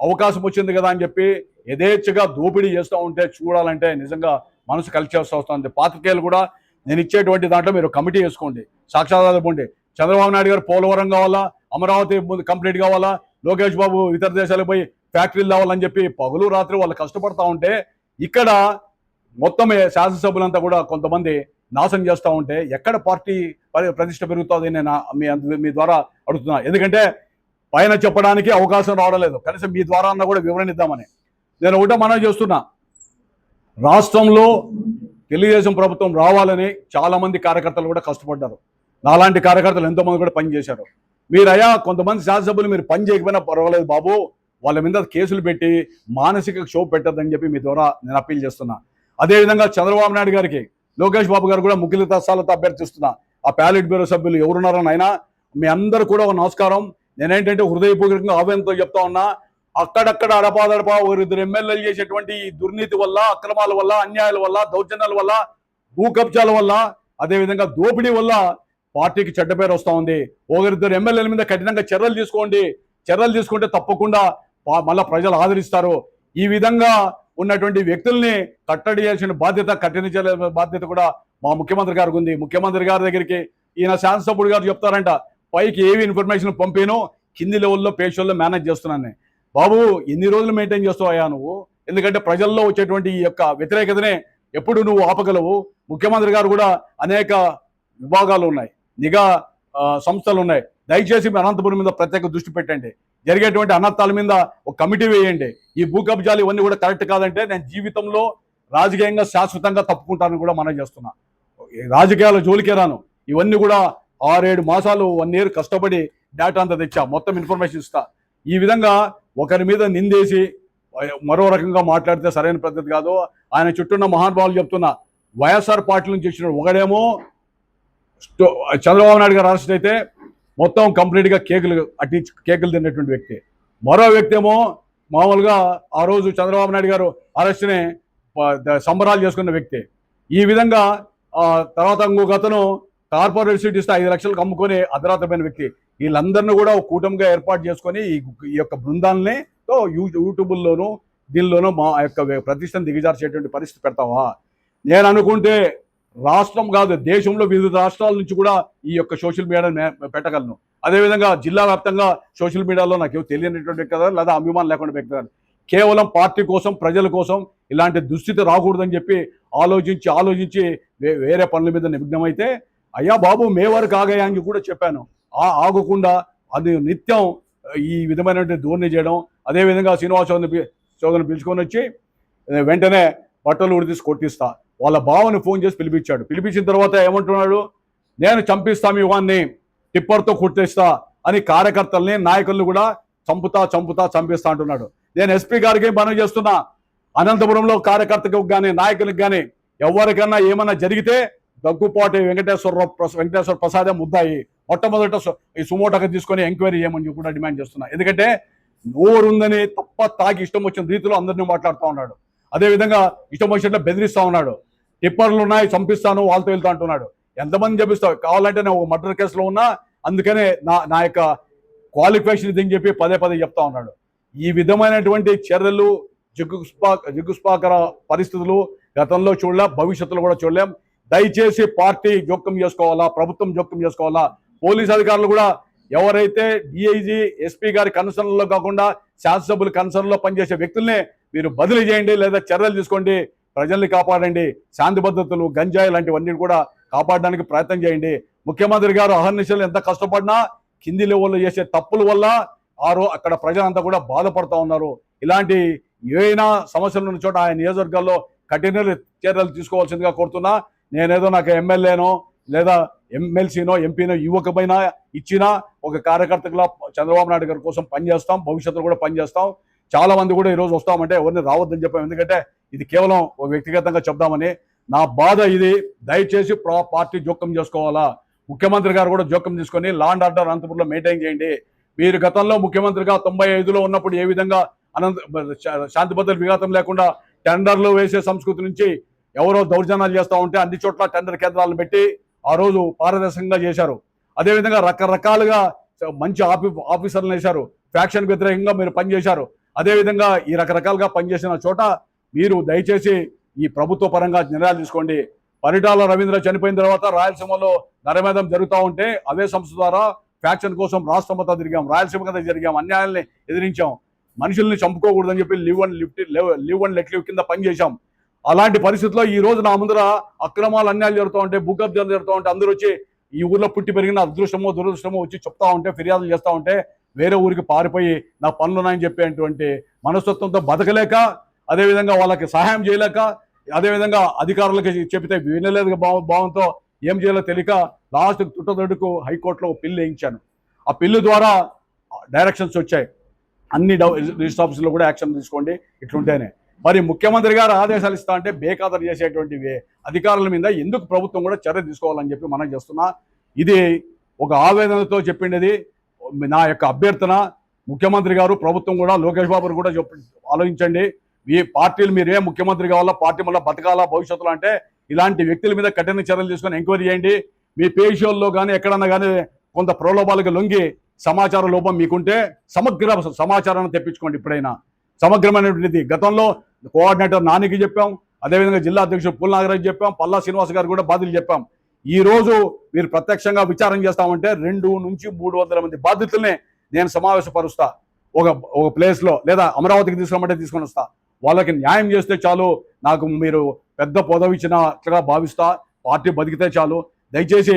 అవకాశం వచ్చింది కదా అని చెప్పి యథేచ్ఛగా దోపిడీ చేస్తూ ఉంటే చూడాలంటే నిజంగా మనసు కలిసేస్తూ వస్తుంది. పాత్రికేయులు కూడా నేను ఇచ్చేటువంటి దాంట్లో మీరు కమిటీ వేసుకోండి, సాక్షాత్కారం పోండి. చంద్రబాబు నాయుడు గారు పోలవరం కావాలా, అమరావతి కంప్లీట్ కావాలా, లోకేష్ బాబు ఇతర దేశాలకు పోయి ఫ్యాక్టరీలు కావాలని చెప్పి పగలు రాత్రి వాళ్ళు కష్టపడతా ఉంటే, ఇక్కడ మొత్తం శాసనసభ్యులంతా కూడా కొంతమంది నాశనం చేస్తూ ఉంటే ఎక్కడ పార్టీ ప్రతిష్ట పెరుగుతుంది? నేను మీ ద్వారా అడుగుతున్నా. ఎందుకంటే పైన చెప్పడానికి అవకాశం రావడం లేదు, కనీసం మీ ద్వారా అన్న కూడా వివరణ ఇద్దామని నేను ఒకటే మనవి చేస్తున్నా. రాష్ట్రంలో తెలుగుదేశం ప్రభుత్వం రావాలని చాలామంది కార్యకర్తలు కూడా కష్టపడ్డారు. నాలాంటి కార్యకర్తలు ఎంతోమంది కూడా పనిచేశారు. మీరయ్యా కొంతమంది శాసనసభ్యులు మీరు పని చేయకపోయినా పర్వాలేదు బాబు, వాళ్ళ మీద కేసులు పెట్టి మానసిక క్షోభ పెట్టద్దని చెప్పి మీ ద్వారా నేను అప్పీల్ చేస్తున్నా. అదేవిధంగా చంద్రబాబు నాయుడు గారికి లోకేష్ బాబు గారు కూడా ముఖ్య తత్సాలతో అభ్యర్థిస్తున్నా. ఆ ప్యాలెట్ బ్యూరో సభ్యులు ఎవరున్నారని అయినా మీ అందరూ కూడా ఒక నమస్కారం. నేనేంటంటే హృదయపూర్వకంగా ఆవేదనతో చెప్తా ఉన్నా, అక్కడక్కడ అడపాదడపా ఒకరిద్దరు ఎమ్మెల్యేలు చేసేటువంటి ఈ దుర్నీతి వల్ల, అక్రమాల వల్ల, అన్యాయాల వల్ల, దౌర్జన్యాల వల్ల, భూ కబ్జాల వల్ల, అదేవిధంగా దోపిడీ వల్ల పార్టీకి చెడ్డ పేరు వస్తూ ఉంది. ఒకరిద్దరు ఎమ్మెల్యేల మీద కఠినంగా చర్యలు తీసుకోండి. చర్యలు తీసుకుంటే తప్పకుండా మళ్ళా ప్రజలు ఆదరిస్తారు. ఈ విధంగా ఉన్నటువంటి వ్యక్తుల్ని కట్టడి చేయాల్సిన బాధ్యత, కఠిన చేయాల్సిన బాధ్యత కూడా మా ముఖ్యమంత్రి గారికి ఉంది. ముఖ్యమంత్రి గారి దగ్గరికి ఈయన శాసనసభ్యుడు గారు చెప్తారంట, పైకి ఏవి ఇన్ఫర్మేషన్ పంపాను, కింది లెవెల్లో పేషల్లో మేనేజ్ చేస్తున్నాను. బాబు, ఎన్ని రోజులు మెయింటైన్ చేస్తావయ్యా నువ్వు? ఎందుకంటే ప్రజల్లో వచ్చేటువంటి ఈ యొక్క వ్యతిరేకతనే ఎప్పుడు నువ్వు ఆపగలవు? ముఖ్యమంత్రి గారు కూడా అనేక విభాగాలు ఉన్నాయి, నిఘా సంస్థలు ఉన్నాయి. దయచేసి మీ అనంతపురం మీద ప్రత్యేక దృష్టి పెట్టండి. జరిగేటువంటి అనర్థాల మీద ఒక కమిటీ వేయండి. ఈ భూ కబ్జాలు ఇవన్నీ కూడా కరెక్ట్ కాదంటే నేను జీవితంలో రాజకీయంగా శాశ్వతంగా తప్పుకుంటానని కూడా మనం చేస్తున్నా. రాజకీయాల జోలికే రాను. ఇవన్నీ కూడా 6-7 మాసాలు 1 year కష్టపడి డేటా అంతా తెచ్చా, మొత్తం ఇన్ఫర్మేషన్ ఇస్తా. ఈ విధంగా ఒకరి మీద నిందేసి మరో రకంగా మాట్లాడితే సరైన పద్ధతి కాదు. ఆయన చుట్టూన్న మహానుభావులు చెప్తున్నా, వైఎస్ఆర్ పార్టీ నుంచి ఇచ్చిన ఒకడేమో చంద్రబాబు నాయుడు గారు అరెస్ట్ అయితే మొత్తం కంప్లీట్గా కేకులు తిన్నటువంటి వ్యక్తి. మరో వ్యక్తి ఏమో మామూలుగా ఆ రోజు చంద్రబాబు నాయుడు గారు అరెస్ట్ని సంబరాలు చేసుకున్న వ్యక్తి. ఈ విధంగా తర్వాత ఇంకొక అతను కార్పొరేట్ సీట్ ఇస్తే 5 లక్షలకు అమ్ముకొని అర్ధరాత్రమైన వ్యక్తి. వీళ్ళందరినీ కూడా ఒక కూటమిగా ఏర్పాటు చేసుకొని ఈ యొక్క బృందాలని యూట్యూబ్లోనూ దీనిలోనూ మా యొక్క ప్రతిష్టను దిగజార్చేటువంటి పరిస్థితి పెడతావా? నేను అనుకుంటే రాష్ట్రం కాదు, దేశంలో వివిధ రాష్ట్రాల నుంచి కూడా ఈ యొక్క సోషల్ మీడియాను పెట్టగలను. అదేవిధంగా జిల్లా వ్యాప్తంగా సోషల్ మీడియాలో నాకు తెలియనటువంటి వ్యక్తి కదా, లేదా అభిమానం లేకుండా వ్యక్తి కదా, కేవలం పార్టీ కోసం, ప్రజల కోసం ఇలాంటి దుస్థితి రాకూడదని చెప్పి ఆలోచించి వేరే పనుల మీద నిమగ్నమైతే, అయ్యా బాబు మే వరకు ఆగాయా అని కూడా చెప్పాను. ఆగకుండా అది నిత్యం ఈ విధమైనటువంటి ధోరణి చేయడం. అదేవిధంగా శ్రీనివాస్ చౌదరిని పిలుచుకొని వచ్చి వెంటనే బట్టలు ఉడితీసి కొట్టిస్తా. వాళ్ళ బావని ఫోన్ చేసి పిలిపించాడు. పిలిపించిన తర్వాత ఏమంటున్నాడు, నేను చంపిస్తా మీ వాన్ని, టిప్పర్తో కొట్టేస్తా అని కార్యకర్తల్ని, నాయకుల్ని కూడా చంపిస్తా అంటున్నాడు. నేను ఎస్పీ గారికి మనవి చేస్తున్నా, అనంతపురంలో కార్యకర్తకు కానీ నాయకులకు కానీ ఎవరికన్నా ఏమన్నా జరిగితే దగ్గుపాటి వెంకటేశ్వర ప్రసాదే ముద్దాయి, మొట్టమొదట ఈ సుమోటోగా తీసుకొని ఎంక్వైరీ చేయమని కూడా డిమాండ్ చేస్తున్నా. ఎందుకంటే నోరుందని తప్ప తాగి ఇష్టం వచ్చిన రీతిలో అందరినీ మాట్లాడుతూ ఉన్నాడు. అదేవిధంగా ఇష్టం వచ్చినట్లు బెదిరిస్తూ ఉన్నాడు. టిప్పర్లు ఉన్నాయి, చంపిస్తాను, వాళ్ళతో వెళ్తా అంటున్నాడు. ఎంతమంది చంపిస్తావు? కావాలంటే నేను ఒక మర్డర్ కేసులో ఉన్నా, అందుకనే నా యొక్క క్వాలిఫికేషన్ ఇదని చెప్పి పదే చెప్తా ఉన్నాడు. ఈ విధమైనటువంటి చర్యలు, జిగుస్పాకర పరిస్థితులు గతంలో చూడలేం, భవిష్యత్తులో కూడా చూడలేం. దయచేసి పార్టీ జోక్యం చేసుకోవాలా, ప్రభుత్వం జోక్యం చేసుకోవాలా. పోలీస్ అధికారులు కూడా ఎవరైతే డిఐజీ, ఎస్పీ గారి కన్సర్న్లో కాకుండా శాసనసభ్యుల కన్సర్న్లో పనిచేసే వ్యక్తుల్ని మీరు బదిలీ చేయండి, లేదా చర్యలు తీసుకోండి. ప్రజల్ని కాపాడండి. శాంతి భద్రతలు, గంజాయి లాంటివన్నీ కూడా కాపాడడానికి ప్రయత్నం చేయండి. ముఖ్యమంత్రి గారు అహర్నిశలు ఎంత కష్టపడినా కింది లెవెల్లో చేసే తప్పుల వల్ల అక్కడ ప్రజలంతా కూడా బాధపడుతూ ఉన్నారు. ఇలాంటి ఏవైనా సమస్యలు ఉన్న చోట ఆయన నియోజకవర్గాల్లో కఠిన చర్యలు తీసుకోవాల్సిందిగా కోరుతున్నా. నేనేదో నాకు ఎమ్మెల్యేనో లేదా ఎమ్మెల్సీనో ఎంపీనో ఇవ్వకపోయినా ఇచ్చినా ఒక కార్యకర్తగా చంద్రబాబు నాయుడు గారి కోసం పనిచేస్తాం, భవిష్యత్తులో కూడా పనిచేస్తాం. చాలా మంది కూడా ఈరోజు వస్తామంటే ఎవరిని రావద్దని చెప్పాం. ఎందుకంటే ఇది కేవలం ఒక వ్యక్తిగతంగా చెప్దామని. నా బాధ ఇది. దయచేసి పార్టీ జోక్యం చేసుకోవాలా. ముఖ్యమంత్రి గారు కూడా జోక్యం తీసుకొని లా అండ్ ఆర్డర్ అనంతపురంలో మెయింటైన్ చేయండి. మీరు గతంలో ముఖ్యమంత్రిగా 95లో ఉన్నప్పుడు ఏ విధంగా శాంతి భద్రతల విఘాతం లేకుండా టెండర్లు వేసే సంస్కృతి నుంచి ఎవరో దౌర్జన్యాలు చేస్తూ ఉంటే అన్ని చోట్ల టెండర్ కేంద్రాలను పెట్టి ఆ రోజు పారదర్శకంగా చేశారు. అదేవిధంగా రకరకాలుగా మంచి ఆఫీసర్లు వేశారు. ఫ్యాక్షన్ వ్యతిరేకంగా మీరు పనిచేశారు. అదేవిధంగా ఈ రకరకాలుగా పనిచేసిన చోట మీరు దయచేసి ఈ ప్రభుత్వ పరంగా నిర్ణయాలు తీసుకోండి. పరిటాల రవీంద్ర చనిపోయిన తర్వాత రాయలసీమలో నరమేధం జరుగుతూ ఉంటే అదే సంస్థ ద్వారా ఫ్యాక్షన్ కోసం రాష్ట్రం మొత్తం తిరిగాం, రాయలసీమ కదా జరిగాం, అన్యాయాల్ని ఎదిరించాం, మనుషుల్ని చంపుకోకూడదని చెప్పి లివ్ అండ్ లెట్ లివ్ కింద పనిచేశాం. అలాంటి పరిస్థితుల్లో ఈ రోజు నా ముందర అక్రమాలు, అన్యాయాలు జరుగుతూ ఉంటే, భూకబ్జాలు జరుగుతూ ఉంటే, అందరూ వచ్చి ఈ ఊర్లో పుట్టి పెరిగిన అదృష్టమో దురదృష్టమో వచ్చి చెప్తా ఉంటే, ఫిర్యాదులు చేస్తూ ఉంటే వేరే ఊరికి పారిపోయి నా పనులున్నాయని చెప్పేటువంటి మనస్తత్వంతో బతకలేక, అదేవిధంగా వాళ్ళకి సహాయం చేయలేక, అదేవిధంగా అధికారులకి చెబితే వినలేదు భావంతో ఏం చేయాలో తెలియక లాస్ట్ తుట్టదొడ్డుకు హైకోర్టులో పిల్లు వేయించాను. ఆ పిల్లు ద్వారా డైరెక్షన్స్ వచ్చాయి. అన్ని రిజిస్టర్ ఆఫీసులో కూడా యాక్షన్ తీసుకోండి ఇట్లుంటేనే. మరి ముఖ్యమంత్రి గారు ఆదేశాలు ఇస్తా అంటే బేఖాతరు చేసేటువంటి అధికారుల మీద ఎందుకు ప్రభుత్వం కూడా చర్య తీసుకోవాలని చెప్పి మనం చేస్తున్నా. ఇది ఒక ఆవేదనతో చెప్పిండేది. నా యొక్క అభ్యర్థన ముఖ్యమంత్రి గారు, ప్రభుత్వం కూడా, లోకేష్ బాబు కూడా ఆలోచించండి. ఈ పార్టీలు మీరే ముఖ్యమంత్రి కావాలా, పార్టీ మళ్ళీ బతకాలా భవిష్యత్తులో అంటే ఇలాంటి వ్యక్తుల మీద కఠిన చర్యలు తీసుకొని ఎంక్వైరీ చేయండి. మీ పేషియోల్లో కానీ ఎక్కడన్నా కానీ కొంత ప్రలోభాలకు లొంగి సమాచార లోపం మీకుంటే సమగ్ర సమాచారాన్ని తెప్పించుకోండి. ఇప్పుడైనా సమగ్రమైనటువంటిది. గతంలో కోఆర్డినేటర్ నానికి చెప్పాం, అదేవిధంగా జిల్లా అధ్యక్షుడు పూల్ నాగరాజ్ చెప్పాం, పల్లా శ్రీనివాస్ గారు కూడా బాధ్యులు చెప్పాం. ఈ రోజు మీరు ప్రత్యక్షంగా విచారణ చేస్తామంటే 200 నుంచి 300 మంది బాధితుల్ని నేను సమావేశపరుస్తా. ఒక ప్లేస్లో లేదా అమరావతికి తీసుకురమ్మంటే తీసుకొని వస్తా. వాళ్ళకి న్యాయం చేస్తే చాలు, నాకు మీరు పెద్ద పదవి ఇచ్చినట్లుగా భావిస్తా. పార్టీ బతికితే చాలు. దయచేసి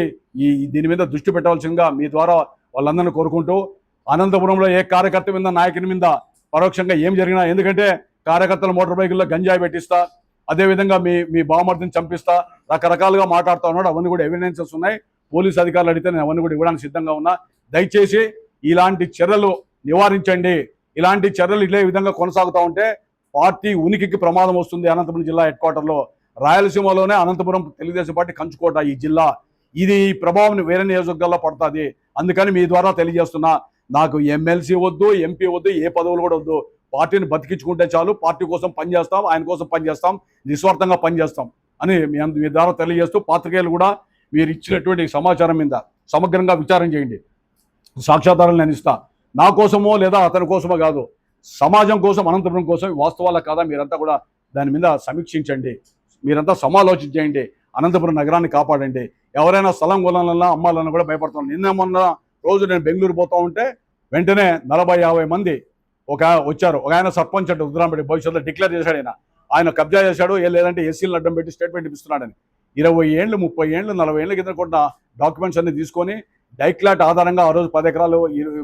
దీని మీద దృష్టి పెట్టవలసిందిగా మీ ద్వారా వాళ్ళందరినీ కోరుకుంటూ, అనంతపురంలో ఏ కార్యకర్త మీద, నాయకుని మీద పరోక్షంగా ఏం జరిగినా, ఎందుకంటే కార్యకర్తల మోటార్ బైకుల్లో గంజాయి పెట్టిస్తా, అదేవిధంగా మీ బావమర్దిని చంపిస్తా, రకరకాలుగా మాట్లాడుతూ ఉన్నాడు. అవన్నీ కూడా ఎవిడెన్సెస్ ఉన్నాయి. పోలీసు అధికారులు అడిగితే నేను అవన్నీ కూడా ఇవ్వడానికి సిద్ధంగా ఉన్నా. దయచేసి ఇలాంటి చర్యలు నివారించండి. ఇలాంటి చర్యలు ఇదే విధంగా కొనసాగుతూ ఉంటే పార్టీ ఉనికికి ప్రమాదం వస్తుంది. అనంతపురం జిల్లా హెడ్ క్వార్టర్లో, రాయలసీమలోనే అనంతపురం తెలుగుదేశం పార్టీ కంచుకోట ఈ జిల్లా. ఇది ప్రభావం వేరే నియోజకవర్గాల్లో పడుతుంది. అందుకని మీ ద్వారా తెలియజేస్తున్నా, నాకు ఎమ్మెల్సీ వద్దు, ఎంపీ వద్దు, ఏ పదవులు కూడా వద్దు. పార్టీని బతికించుకుంటే చాలు. పార్టీ కోసం పనిచేస్తాం, ఆయన కోసం పనిచేస్తాం, నిస్వార్థంగా పనిచేస్తాం అని మీ ద్వారా తెలియజేస్తూ, పాత్రికేయులు కూడా మీరు ఇచ్చినటువంటి సమాచారం మీద సమగ్రంగా విచారం చేయండి. సాక్ష్యాధారాలు నేను ఇస్తా. నా కోసమో లేదా అతని కోసమో కాదు, సమాజం కోసం, అనంతపురం కోసం వాస్తవాల కాదా మీరంతా కూడా దాని మీద సమీక్షించండి. మీరంతా సమాలోచించేయండి. అనంతపురం నగరాన్ని కాపాడండి. ఎవరైనా స్థలం కొనాలన్నా అమ్మాలన్నా కూడా భయపడుతున్నాను. నిన్న మొన్న రోజు నేను బెంగళూరు పోతా ఉంటే వెంటనే 40-50 మంది వచ్చారు. ఒక ఆయన సర్పంచ్ అంటే రుద్రాంపేట, భవిష్యత్తులో డిక్లేర్ చేశాడు. ఆయన కబ్జా చేశాడు, లేదంటే ఎస్సీలను అడ్డం పెట్టి స్టేట్మెంట్ ఇస్తున్నాడని. 20 ఏళ్ళు, 30 ఏళ్ళు, 40 ఏళ్ళ కింద కొన్న డాక్యుమెంట్స్ అన్ని తీసుకొని డైక్లాట్ ఆధారంగా ఆ రోజు 10 ఎకరాలు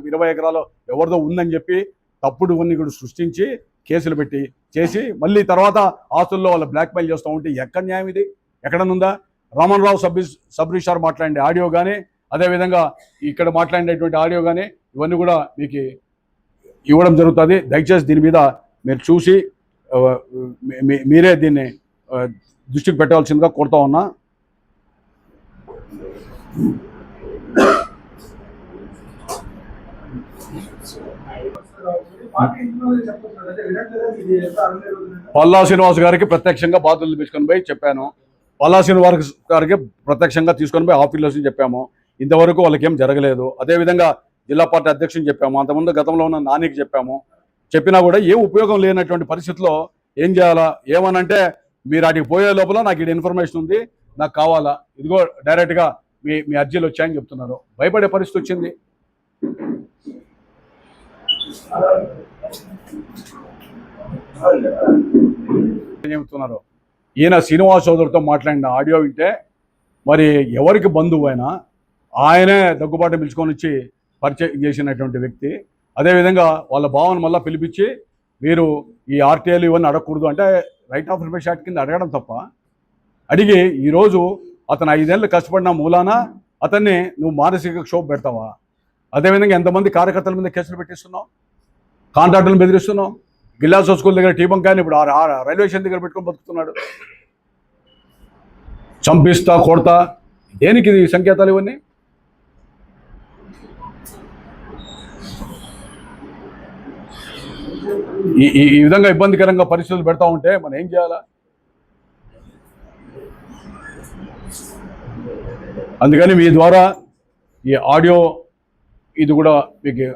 20 ఎకరాలు ఎవరిదో ఉందని చెప్పి తప్పుడు కొన్ని కూడా సృష్టించి కేసులు పెట్టి చేసి మళ్ళీ తర్వాత ఆస్తుల్లో వాళ్ళు బ్లాక్మెయిల్ చేస్తూ ఉంటే ఎక్కడ న్యాయం ఇది? ఎక్కడనుందా? రామన్ రావు సబ్ రిజిస్ట్రార్ మాట్లాడే ఆడియో కానీ, అదేవిధంగా ఇక్కడ మాట్లాడేటువంటి ఆడియో కానీ ఇవన్నీ కూడా మీకు ఇవ్వడం జరుగుతుంది. దయచేసి దీని మీద మీరు చూసి మీరే దీన్ని దృష్టికి పెట్టవలసిందిగా కోరుతా ఉన్నా. పల్లా శ్రీనివాస్ గారికి ప్రత్యక్షంగా బాధ్యతలు తీసుకొని పోయి చెప్పాను. పల్లా శ్రీనివాస్ గారికి ప్రత్యక్షంగా తీసుకొని పోయి ఆఫీస్లో చెప్పాము. ఇంతవరకు వాళ్ళకి ఏం జరగలేదు. అదేవిధంగా జిల్లా పార్టీ అధ్యక్షుని చెప్పాము. అంతకుముందు గతంలో ఉన్న నానికి చెప్పాము. చెప్పినా కూడా ఏ ఉపయోగం లేనటువంటి పరిస్థితిలో ఏం చేయాలా? ఏమనంటే మీరు అటుకు పోయే లోపల నాకు ఇది ఇన్ఫర్మేషన్ ఉంది, నాకు కావాలా, ఇదిగో డైరెక్ట్గా మీ అర్జీలు వచ్చాయని చెప్తున్నారు. భయపడే పరిస్థితి వచ్చింది. చెప్తున్నారు. ఈయన శ్రీనివాస్ చౌదరితో మాట్లాడిన ఆడియో వింటే మరి ఎవరికి బంధువు అయినా ఆయనే దగ్గుబాటు పిలుచుకొని వచ్చి పరిచయం చేసినటువంటి వ్యక్తి. అదేవిధంగా వాళ్ళ భావన మళ్ళీ పిలిపించి మీరు ఈ ఆర్టీఐలు ఇవన్నీ అడగకూడదు అంటే రైట్ ఆఫ్ రిఫరెన్స్ యాక్ట్ కింద అడగడం తప్ప, అడిగి ఈరోజు అతను 5 ఏళ్ళు కష్టపడిన మూలాన అతన్ని నువ్వు మానసిక క్షోభ పెడతావా? అదేవిధంగా ఎంతమంది కార్యకర్తల మీద కేసులు పెట్టిస్తున్నావు, కాంట్రాక్టులను బెదిరిస్తున్నావు. గిల్లాసో స్కూల్ దగ్గర టీ బంకాయని ఇప్పుడు రైల్వే స్టేషన్ దగ్గర పెట్టుకొని బతుకుతున్నాడు. చంపిస్తా, కొడతా, దేనికి ఇది సంకేతాలు ఇవన్నీ? ఈ విధంగా ఇబ్బందికరంగా పరిస్థితులు పెడతా ఉంటే మనం ఏం చేయాలా? అందుకని మీ ద్వారా ఈ ఆడియో ఇది కూడా మీకు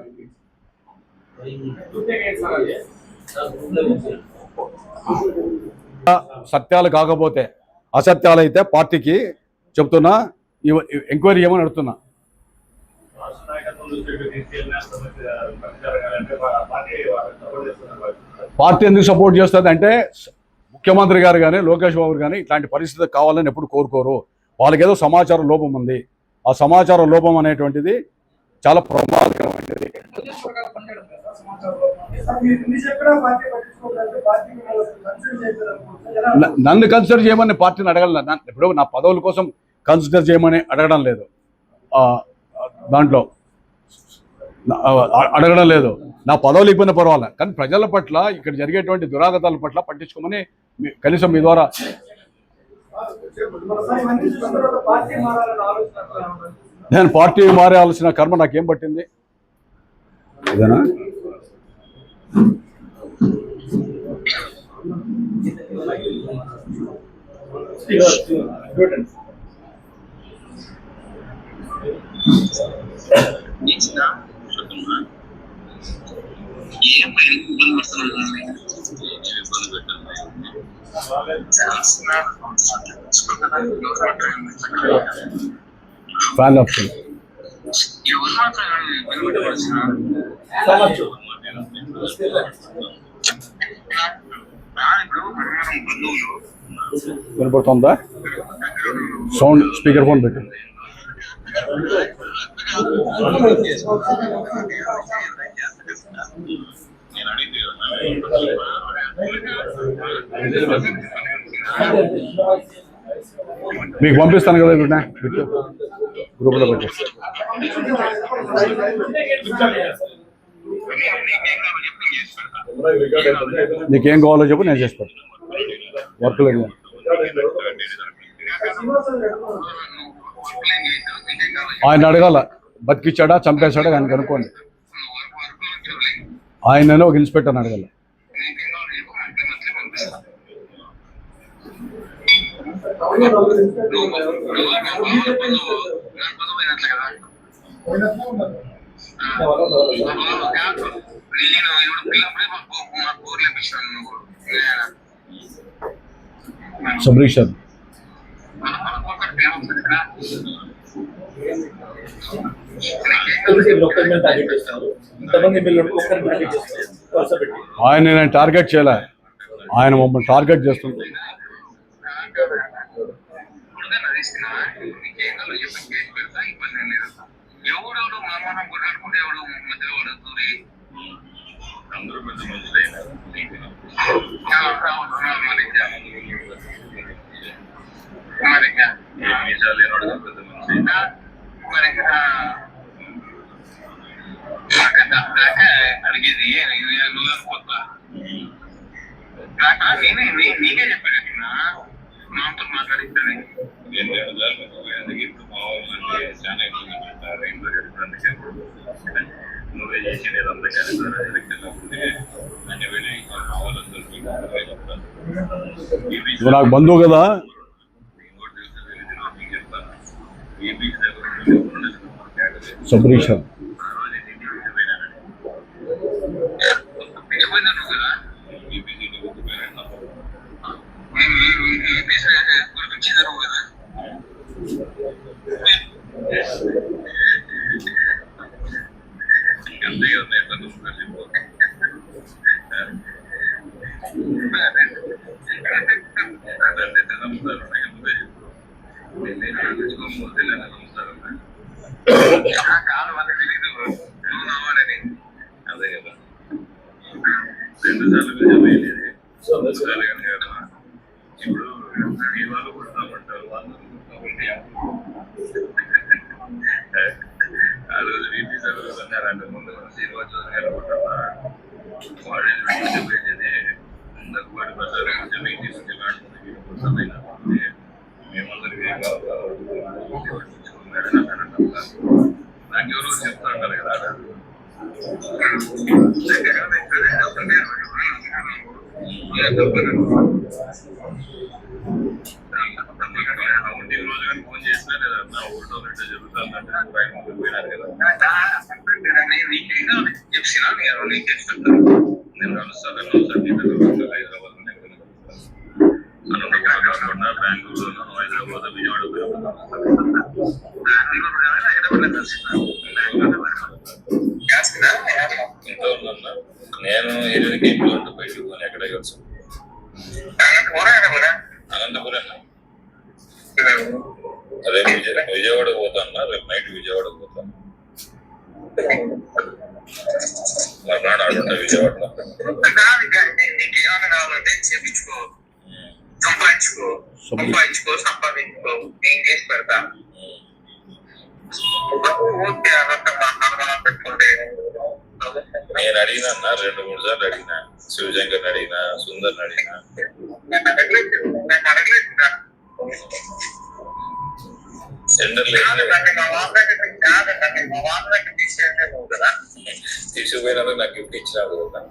సత్యాలు కాకపోతే అసత్యాలు అయితే పార్టీకి చెప్తున్నా, ఎంక్వైరీ చేయమని అడుగుతున్నా. పార్టీ ఎందుకు సపోర్ట్ చేస్తుంది అంటే ముఖ్యమంత్రి గారు కానీ లోకేష్ బాబు కానీ ఇట్లాంటి పరిస్థితి కావాలని ఎప్పుడు కోరుకోరు. వాళ్ళకి ఏదో సమాచార లోపం ఉంది. ఆ సమాచార లోపం అనేటువంటిది చాలా ప్రమాదకరమైనది. నన్ను కన్సిడర్ చేయమని పార్టీని అడగలను. ఇప్పుడు నా పదవుల కోసం కన్సిడర్ చేయమని అడగడం లేదు. దాంట్లో అడగడం లేదు. నా పదవులు ఇబ్బంది పర్వాలే, కానీ ప్రజల పట్ల ఇక్కడ జరిగేటువంటి దురాగతాల పట్ల పట్టించుకోమని కనీసం మీ ద్వారా. నేను పార్టీ మారాల్సిన కర్మ నాకేం పట్టింది? ఇదేనా? ఫ్యాన్ ఆప్షన్ వినపడుతుందా? సౌండ్ స్పీకర్ ఫోన్ పెట్టు. మీకు పంపిస్తాను కదా ఇప్పుడు గ్రూప్లో పెట్టేసి. నీకేం కావాలో చెప్పు, నేను చేసి పెడతాను. వర్క్ లేదు. ఆయన అడగాల, బతికిచ్చాడా చంపేశాడా ఆయన కనుక్కోండి. ఆయననే ఒక ఇన్స్పెక్టర్ని అడగాల. సబ్రీషన్ ఆయన నేను టార్గెట్ చేయలే, ఆయన మమ్మల్ని టార్గెట్ చేస్తుంది. అడిగేది నీకే చెప్పాను మాతో మాట్లాడిస్తాను. నువ్వే చేసేది అంతా నాకు బంధువు కదా. సబ్రీషన్ కాదు వాళ్ళకి తెలీదు నువ్వు నవ్వాలని. అదే కదా 2 సార్లు నిజమయ్యేది. ఇప్పుడు ఈ వాళ్ళు కొడతామంటారు, వాళ్ళు ఆ రోజు వీపీ సార్ అన్నారంటే ముందు శ్రీనివాస్ చౌదరి గారు కొట్టారా వాడే చెప్పేది దగ్గుబాటి ప్రసాద్ నుంచి వీపీ నుంచి మాట్లాడుతుంది మేమందరికీ ఏం కావాలి నాకెవరో చెప్తా ఉంటారు కదా. ఉండి రోజు కానీ ఫోన్ చేసినా లేదా ఊరిలో జరుగుతుందంటే ఆయన ముందుకు పోయినారు కదా. నీకేదో చెప్పినా నీకు చెప్తాను, నేను కలుస్తాను హైదరాబాద్ కాకుండా బెంగళూరులో హైదరాబాద్ విజయవాడ ఇంట్లో ఉన్నా నేను 8 గేట్లు ఉంటూ బయటకు పోనీ ఎక్కడ కలిసి అనంతపురం. అదే విజయవాడ పోతాన్నా, రేపు నైట్ విజయవాడ పోతాను. మర్నాడు ఆడుంటా విజయవాడలో. సంపాదించుకో నేను చేసి పెడతా. ఓకే అదంతా మాట్లాడదాం పెట్టుకుంటే నేను అడిగినా 2-3 సార్లు అడిగినా, శివశంకర్ అడిగినా, సుందర్ అడిగినా, సెంటర్ తీసుకుపోయినందుకు నాకు గిఫ్ట్ ఇచ్చినాడు కదా,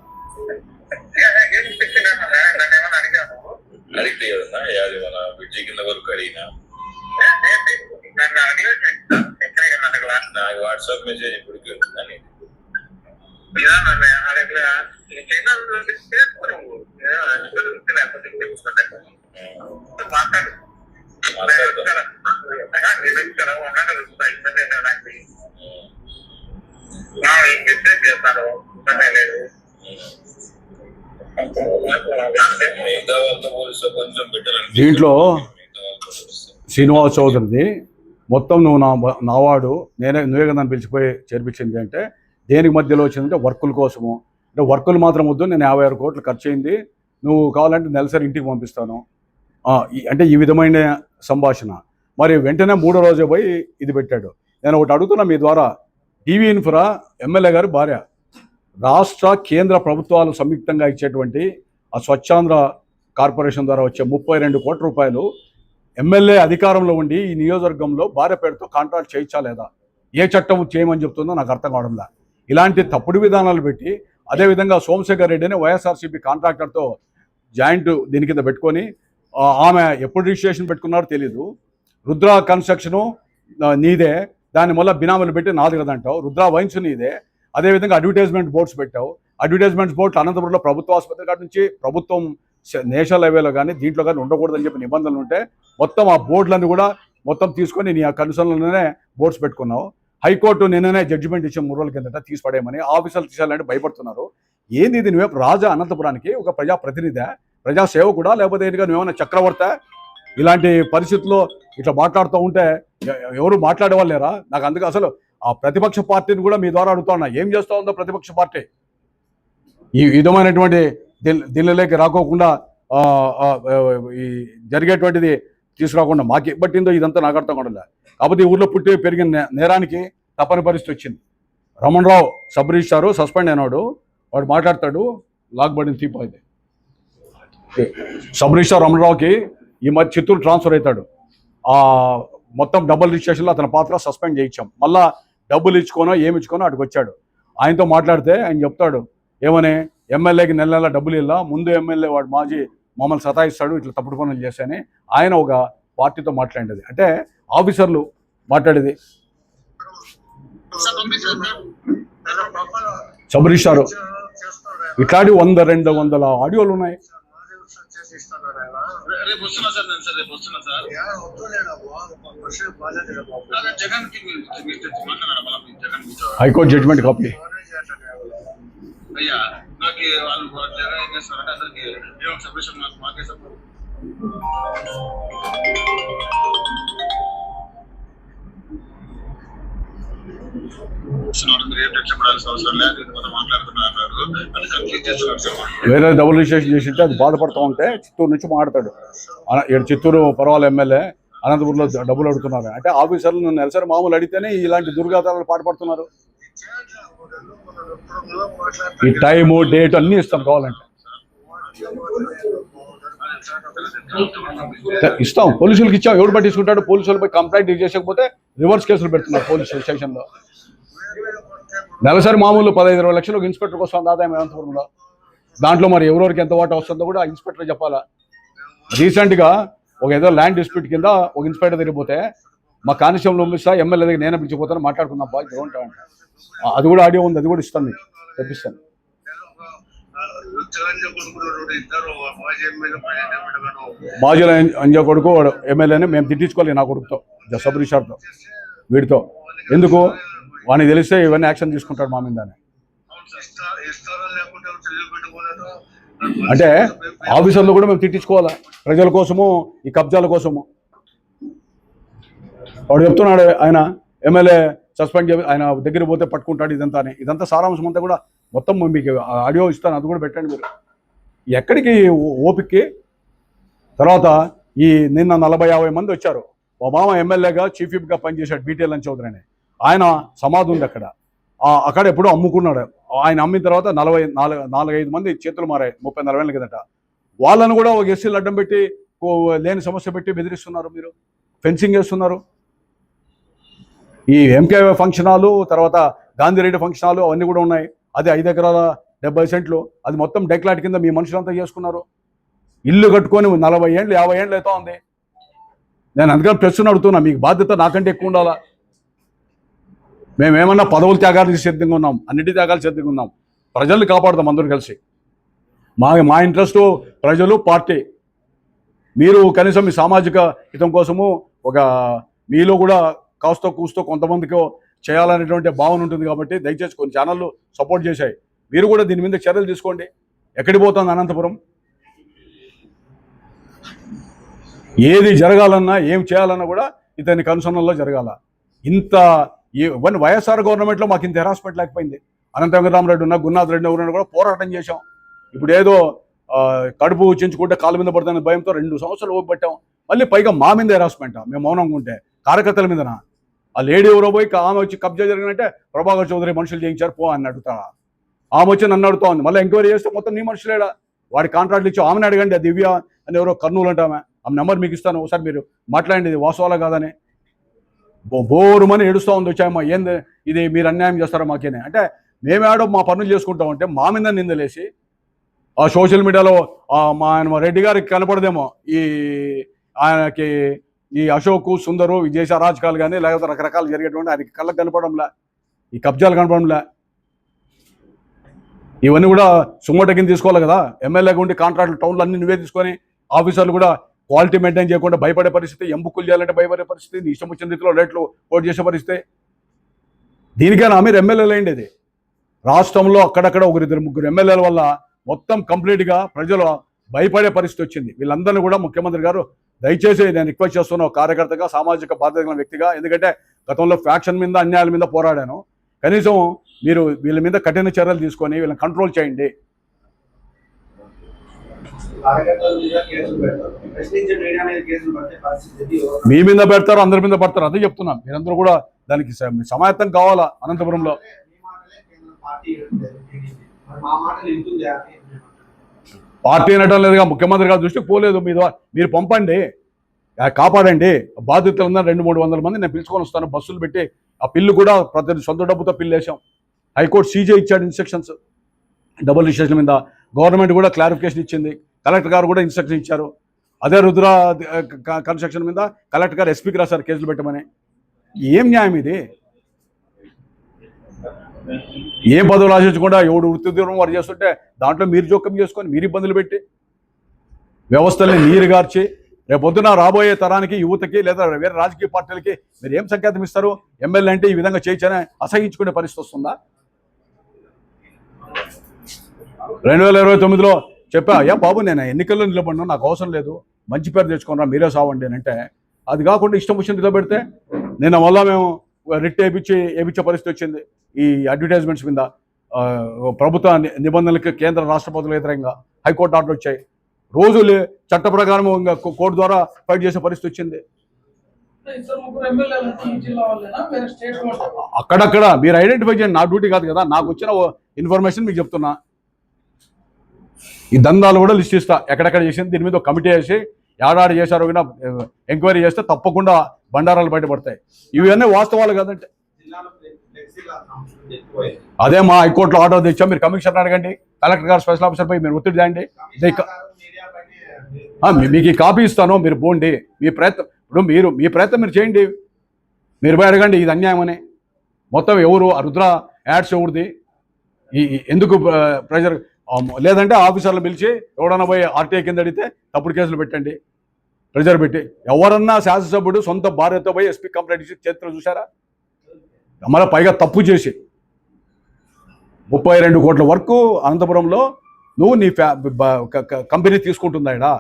అడిగితే కదన్నా అది మన బ్రిడ్జి కింద వరకు అడిగినా. నాకు వాట్సాప్ మెసేజ్ ఇప్పటికీ ఉంటుందని మిగతా వాళ్ళతో పోలిస్తే కొంచెం బెటర్. దీంట్లో శ్రీనివాస్ చౌదరిది మొత్తం నువ్వు నావాడు నువ్వే కదా నన్ను పిలిచిపోయి చేర్పించింది అంటే దేనికి మధ్యలో వచ్చిందంటే వర్కుల కోసము. అంటే వర్కులు మాత్రం వద్దు, నేను 56 కోట్లు ఖర్చు అయింది, నువ్వు కావాలంటే నెలసరి ఇంటికి పంపిస్తాను అంటే ఈ విధమైన సంభాషణ. మరి వెంటనే 3వ రోజే పోయి ఇది పెట్టాడు. నేను ఒకటి అడుగుతున్నా మీ ద్వారా, టీవీ ఇన్ఫ్రా ఎమ్మెల్యే గారి భార్య రాష్ట్ర కేంద్ర ప్రభుత్వాలు సంయుక్తంగా ఇచ్చేటువంటి ఆ స్వచ్ఛాంధ్ర కార్పొరేషన్ ద్వారా వచ్చే 32 కోట్ల రూపాయలు ఎమ్మెల్యే అధికారంలో ఉండి ఈ నియోజకవర్గంలో భార్య పేరుతో కాంట్రాక్ట్ చేయించా లేదా? ఏ చట్టం చేయమని చెప్తుందో నాకు అర్థం కావడంలా. ఇలాంటి తప్పుడు విధానాలు పెట్టి అదేవిధంగా సోమశేఖర్ రెడ్డిని వైఎస్ఆర్సీపీ కాంట్రాక్టర్తో జాయింట్ దీని కింద పెట్టుకొని ఆమె ఎప్పుడు రిజిస్ట్రేషన్ పెట్టుకున్నారో తెలీదు. రుద్ర కన్స్ట్రక్షను నీదే, దాని వల్ల బినామీలు పెట్టి నాది కదంటావు. రుద్ర వైన్స్ నీదే. అదేవిధంగా అడ్వర్టైజ్మెంట్ బోర్డ్స్ పెట్టావు. అడ్వర్టైజ్మెంట్ బోర్డ్స్ అనంతపురంలో ప్రభుత్వ ఆసుపత్రి కాడ నుంచి ప్రభుత్వం నేషనల్ హైవేలో కానీ దీంట్లో కానీ ఉండకూడదని చెప్పి నిబంధనలు ఉంటే మొత్తం ఆ బోర్డులన్నీ కూడా మొత్తం తీసుకొని నీ ఆ కన్సర్న్లోనే బోర్డ్స్ పెట్టుకున్నావు. హైకోర్టు నిన్ననే జడ్జిమెంట్ ఇచ్చే 3 రోజుల కిందట తీసి పడేయమని ఆఫీసర్లు తీసేయాలంటే భయపడుతున్నారు. ఏంది ఇది? నువ్వే రాజా అనంతపురానికి ఒక ప్రజాప్రతినిధి, ప్రజాసేవకుడా, లేకపోతే ఏంటిగా నువ్వేమైనా చక్రవర్తి? ఇలాంటి పరిస్థితుల్లో ఇట్లా మాట్లాడుతూ ఉంటే ఎవరు మాట్లాడే వాళ్ళు లేరా? నాకు అందుకే అసలు ఆ ప్రతిపక్ష పార్టీని కూడా మీ ద్వారా అడుగుతున్నా, ఏం చేస్తూ ఉందో ప్రతిపక్ష పార్టీ ఈ విధమైనటువంటి దీనిలోకి రాకోకుండా ఈ జరిగేటువంటిది తీసుకురాకుండా మాకు పట్టిందో ఇదంతా నాకు అర్థం కావట్లేదు. కాకపోతే ఈ ఊర్లో పుట్టి పెరిగిన నేరానికి తప్పని పరిస్థితి వచ్చింది. రమణరావు సబ్ రిజిస్ట్రారు సస్పెండ్ అయినాడు, వాడు మాట్లాడతాడు లాక్బడిన తీపు అయితే. సబ్ రిజిస్ట్రార్ రమణరావుకి ఈ మధ్య చిత్తూరు ట్రాన్స్ఫర్ అవుతాడు. మొత్తం డబుల్ రిజిస్ట్రేషన్లో అతని పాత్ర సస్పెండ్ చేయించాం. మళ్ళీ డబ్బులు ఇచ్చుకోనో ఏమి ఇచ్చుకోనో అటుకు వచ్చాడు. ఆయనతో మాట్లాడితే ఆయన చెప్తాడు ఏమని, ఎమ్మెల్యేకి నెల నెల డబ్బులు ఇల్లా, ముందు ఎమ్మెల్యే వాడు మాజీ మమ్మల్ని సతాయిస్తాడు, ఇట్లా తప్పుడు పనులు చేశాని ఆయన ఒక పార్టీతో మాట్లాడేది. అంటే ఆఫీసర్లు మాట్లాడేది. సబ్ రిజిస్ట్రారు ఇట్లాంటి 100-200 ఆడియోలు ఉన్నాయి. హైకోర్టు జడ్జిమెంట్ కాపీ అయ్యా నాకు వాళ్ళు జగన్ ఏం చేస్తారంటే అసలుకి ఏమో సబ్మిషన్ మాకే సపోర్ట్ వేరే డబుల్ రిజిస్ట్రేషన్ చేసింటే అది బాధపడుతూ ఉంటే చిత్తూరు నుంచి మాట్లాడతాడు. చిత్తూరు పర్వాల ఎమ్మెల్యే అనంతపురంలో డబ్బులు అడుగుతున్నారు అంటే ఆఫీసర్లు నెలసరి మామూలు అడిగితేనే ఇలాంటి దుర్ఘాతాలను పాటుపడుతున్నారు. ఈ టైము డేట్ అన్నీ ఇస్తాం, కావాలంటే ఇస్తాం. పోలీసులకు ఇచ్చాం, ఎవడు పట్టించుకుంటాడు? పోలీసులపై కంప్లైంట్ చేసకపోతే రివర్స్ కేసులు పెడుతున్నారు పోలీస్ స్టేషన్లో. నెలసరి మామూలు 15-20 లక్షలు ఇన్స్పెక్టర్కి వస్తుంది ఆదాయం అనంతపురంలో. దాంట్లో మరి ఎవరెవరికి ఎంత వాటా వస్తుందో కూడా ఇన్స్పెక్టర్ చెప్పాలా. రీసెంట్గా ఒక ఏదో ల్యాండ్ డిస్ప్యూట్ కింద ఒక ఇన్స్పెక్టర్ తిరిగిపోతే మా కానిస్టేబుల్ పంపిస్తా, ఎమ్మెల్యే దగ్గర నేనే పిలిచిపోతాను, మాట్లాడుకుందాం బా ఇట్లా అంట. అది కూడా ఆడియో ఉంది, అది కూడా ఇస్తాను, మీకు తెప్పిస్తాను. మాజీ అంజా కొడుకు ఎమ్మెల్యేని మేము తిట్టించుకోవాలి నా కొడుకుతో, సబ్ రిజిస్ట్రార్తో, వీడితో. ఎందుకు? వాడిని తెలిస్తే ఇవన్నీ యాక్షన్ తీసుకుంటాడు మా మీద. అంటే ఆఫీసర్లు కూడా మేము తిట్టించుకోవాలా ప్రజల కోసము, ఈ కబ్జాల కోసము. వాడు చెప్తున్నాడు ఆయన ఎమ్మెల్యే సస్పెండ్ చేసి ఆయన దగ్గర పోతే పట్టుకుంటాడు ఇదంతా అని. ఇదంతా సారాంశం అంతా కూడా మొత్తం మీకు ఆడియో ఇస్తాను, అది కూడా పెట్టండి మీరు. ఎక్కడికి ఓపిక్కి. తర్వాత ఈ నిన్న 40-50 మంది వచ్చారు. మా మామ ఎమ్మెల్యేగా చీఫ్ విప్గా పనిచేశాడు బీటీఎల్ అని చౌదరి అని. ఆయన సమాధి ఉంది అక్కడ. అక్కడ ఎప్పుడో అమ్ముకున్నాడు. ఆయన అమ్మిన తర్వాత 45 మంది చేతులు మారాయి 30-40 ఏళ్ళ కిందట. వాళ్ళను కూడా ఒక ఎస్సీలు అడ్డం పెట్టి లేని సమస్య పెట్టి బెదిరిస్తున్నారు. మీరు ఫెన్సింగ్ చేస్తున్నారు. ఈ ఎంకే ఫంక్షన్ హాలు, తర్వాత గాంధీరెడ్డి ఫంక్షన్ హాలు అవన్నీ కూడా ఉన్నాయి. అది 5 ఎకరాల 70 సెంట్లు, అది మొత్తం డెక్లాట్ కింద మీ మనుషులంతా చేసుకున్నారు. ఇల్లు కట్టుకొని 40 ఏళ్ళు 50 ఏళ్ళు అవుతా ఉంది. నేను అందుకని ప్రశ్న అడుగుతున్నా, మీకు బాధ్యత నాకంటే ఎక్కువ ఉండాలా? మేమేమన్నా పదవులు త్యాగాలు సిద్ధంగా ఉన్నాం, అన్నిటి త్యాగాలు సిద్ధంగా ఉన్నాం. ప్రజల్ని కాపాడుతాం అందరూ కలిసి. మా ఇంట్రెస్ట్ ప్రజలు, పార్టీ. మీరు కనీసం మీ సామాజిక హితం కోసము ఒక మీలో కూడా కాస్తో కూస్తో కొంతమందికి చేయాలనేటువంటి భావన ఉంటుంది కాబట్టి దయచేసి కొన్ని ఛానళ్ళు సపోర్ట్ చేశాయి. మీరు కూడా దీని మీద చర్యలు తీసుకోండి. ఎక్కడికి పోతుంది అనంతపురం? ఏది జరగాలన్నా ఏం చేయాలన్నా కూడా ఇతని కనుసన్నల్లో జరగాల. ఇంత వైఎస్ఆర్ గవర్నమెంట్లో మాకు ఇంత హెరాస్మెంట్ లేకపోయింది. అనంత వెంకటరామరెడ్డి ఉన్నా, గురునాథ్ రెడ్డి ఎవరైనా కూడా పోరాటం చేశాం. ఇప్పుడు ఏదో కడుపు చించుకుంటే కాళ్ళ మీద పడుతున్న భయంతో 2 సంవత్సరాలు ఓపిపెట్టాం. మళ్ళీ పైగా మా మీద హెరాస్మెంట్. మేము మౌనంగా ఉంటే కార్యకర్తల మీదనా? ఆ లేడీ ఎవరో పోయి ఆమె వచ్చి కబ్జా జరిగినట్టే ప్రభాకర్ చౌదరి మనుషులు చేయించారు పో అని అడుగుతా. ఆమె వచ్చి నన్ను అడుగుతా ఉంది. మళ్ళీ ఎంక్వైరీ చేస్తే మొత్తం నీ మనుషులేడా? వాడి కాంట్రాక్ట్లు ఇచ్చి ఆమెను అడగండి. ఆ దివ్య అని ఎవరో కర్నూలు అంటామే, ఆమె నెంబర్ మీకు ఇస్తాను, ఒకసారి మీరు మాట్లాడండి. ఇది వాస్తవాలా కాదని బోరుమని ఏడుస్తూ ఉంది. వచ్చాయమ్మా, ఏంది ఇది, మీరు అన్యాయం చేస్తారా మాకేనే అంటే? మేమేడో మా పనులు చేసుకుంటామంటే మా మీద నిందలేసి ఆ సోషల్ మీడియాలో మా రెడ్డి గారికి కనపడదేమో ఆయనకి ఈ అశోక్, సుందరు చేసే అరాచకాలు కానీ లేకపోతే రకరకాలు జరిగేటువంటి ఆయనకి కళ్ళకు కనపడంలా, ఈ కబ్జాలు కనపడంలా. ఇవన్నీ కూడా సుమ్మట కింద తీసుకోవాలి కదా. ఎమ్మెల్యేగా ఉండి కాంట్రాక్టులు టౌన్లు అన్ని నువ్వే తీసుకొని ఆఫీసర్లు కూడా క్వాలిటీ మెయింటైన్ చేయకుండా భయపడే పరిస్థితి, ఎంబుక్కులు చేయాలంటే భయపడే పరిస్థితి, నీ ఇష్టం వచ్చిన రీతిలో రేట్లు కోట్ చేసే పరిస్థితి. దీనికైనా మీరు ఎమ్మెల్యేలు అయింది. రాష్ట్రంలో అక్కడక్కడ 1-2-3 ఎమ్మెల్యేల వల్ల మొత్తం కంప్లీట్గా ప్రజలు భయపడే పరిస్థితి వచ్చింది. వీళ్ళందరినీ కూడా ముఖ్యమంత్రి గారు దయచేసి నేను రిక్వెస్ట్ చేస్తున్నా, కార్యకర్తగా, సామాజిక బాధ్యత గల వ్యక్తిగా. ఎందుకంటే గతంలో ఫ్యాక్షన్ మీద, అన్యాయాల మీద పోరాడాను. కనీసం మీరు వీళ్ళ మీద కఠిన చర్యలు తీసుకొని వీళ్ళని కంట్రోల్ చేయండి. మీ మీద పెడతారు, అందరి మీద పడతారు, అదే చెప్తున్నాం. మీరందరూ కూడా దానికి సమాయత్తం కావాలా. అనంతపురంలో పార్టీ అనటం లేదుగా, ముఖ్యమంత్రి గారి దృష్టికి పోలేదు. మీరు పంపండి, కాపాడండి. బాధితులు 200-300 మంది నేను పిలుచుకొని వస్తాను, బస్సులు పెట్టి. ఆ పిల్లు కూడా ప్రతి సొంత డబ్బుతో పిల్లు వేసాం. హైకోర్టు సీజే ఇచ్చాడు ఇన్స్ట్రక్షన్స్ డబుల్ రిజిస్ట్రేషన్ మీద. గవర్నమెంట్ కూడా క్లారిఫికేషన్ ఇచ్చింది. కలెక్టర్ గారు కూడా ఇన్స్ట్రక్షన్ ఇచ్చారు. అదే రుద్ర కన్స్ట్రక్షన్ మీద కలెక్టర్ గారు ఎస్పీకి రాశారు కేసులు పెట్టమని. ఏం న్యాయం ఇది? ఏం పదవులు ఆశించకుండా ఎవడు వృత్తి దూరం వారు చేస్తుంటే దాంట్లో మీరు జోక్యం చేసుకొని మీరు ఇబ్బందులు పెట్టి వ్యవస్థల్ని నీరుగార్చి రేపొద్దున రాబోయే తరానికి, యువతకి లేదా వేరే రాజకీయ పార్టీలకి మీరు ఏం సంకేతం ఇస్తారు? ఎమ్మెల్యే అంటే ఈ విధంగా చేయొచ్చని అసహించుకునే పరిస్థితి వస్తుందా? 2029లో చెప్పా, అయ్యా బాబు నేను ఎన్నికల్లో నిలబడినా, నాకు అవసరం లేదు, మంచి పేరు తెచ్చుకున్నా, మీరే సావండి అని అంటే, అది కాకుండా ఇష్టం వచ్చిన రీతిలో పెడితే నేను వల్ల మేము రిట్ వేయించే పరిస్థితి వచ్చింది. ఈ అడ్వర్టైజ్మెంట్స్ మీద ప్రభుత్వ నిబంధనలకి కేంద్ర రాష్ట్ర ప్రభుత్వాలకు వ్యతిరేకంగా హైకోర్టు ఆర్డర్ వచ్చాయి. రోజులు చట్ట ప్రకారం ఇంకా కోర్టు ద్వారా ఫైట్ చేసే పరిస్థితి వచ్చింది. అక్కడక్కడ మీరు ఐడెంటిఫై చేయండి, నా డ్యూటీ కాదు కదా. నాకు వచ్చిన ఇన్ఫర్మేషన్ మీకు చెప్తున్నా. ఈ దందాలు కూడా లిస్ట్ ఇస్తా, ఎక్కడెక్కడ చేసింది. దీని మీద ఒక కమిటీ వేసి ఏడాడు చేశారో కూడా ఎంక్వైరీ చేస్తే తప్పకుండా బండారాలు బయటపడతాయి. ఇవన్నీ వాస్తవాలు కదంటే అదే మా హైకోర్టులో ఆర్డర్ తెచ్చా. మీరు కమిషనర్ అడగండి, కలెక్టర్ గారు, స్పెషల్ ఆఫీసర్ పై మీరు ఒత్తిడి చేయండి. మీకు ఈ కాపీ ఇస్తాను, మీరు పోండి. మీ ప్రయత్నం ఇప్పుడు మీ ప్రయత్నం మీరు చేయండి. మీరు పోయి అడగండి ఇది అన్యాయం అని. మొత్తం ఎవరు రుద్ర యాడ్స్ ఎవరిది, ఎందుకు ప్రెజర్? లేదంటే ఆఫీసర్లు పిలిచి ఎవడన్నా పోయి ఆర్టీఐ కింద అడిగితే తప్పుడు కేసులు పెట్టండి, ప్రెజర్ పెట్టి. ఎవరన్నా శాసనసభ్యుడు సొంత భార్యతో పోయి ఎస్పీ కంప్లైంట్ ఇచ్చి చరిత్ర చూసారా? మళ్ళీ పైగా తప్పు చేసి 32 కోట్ల వరకు అనంతపురంలో నువ్వు నీ కంపెనీ తీసుకుంటుందా? ఇడా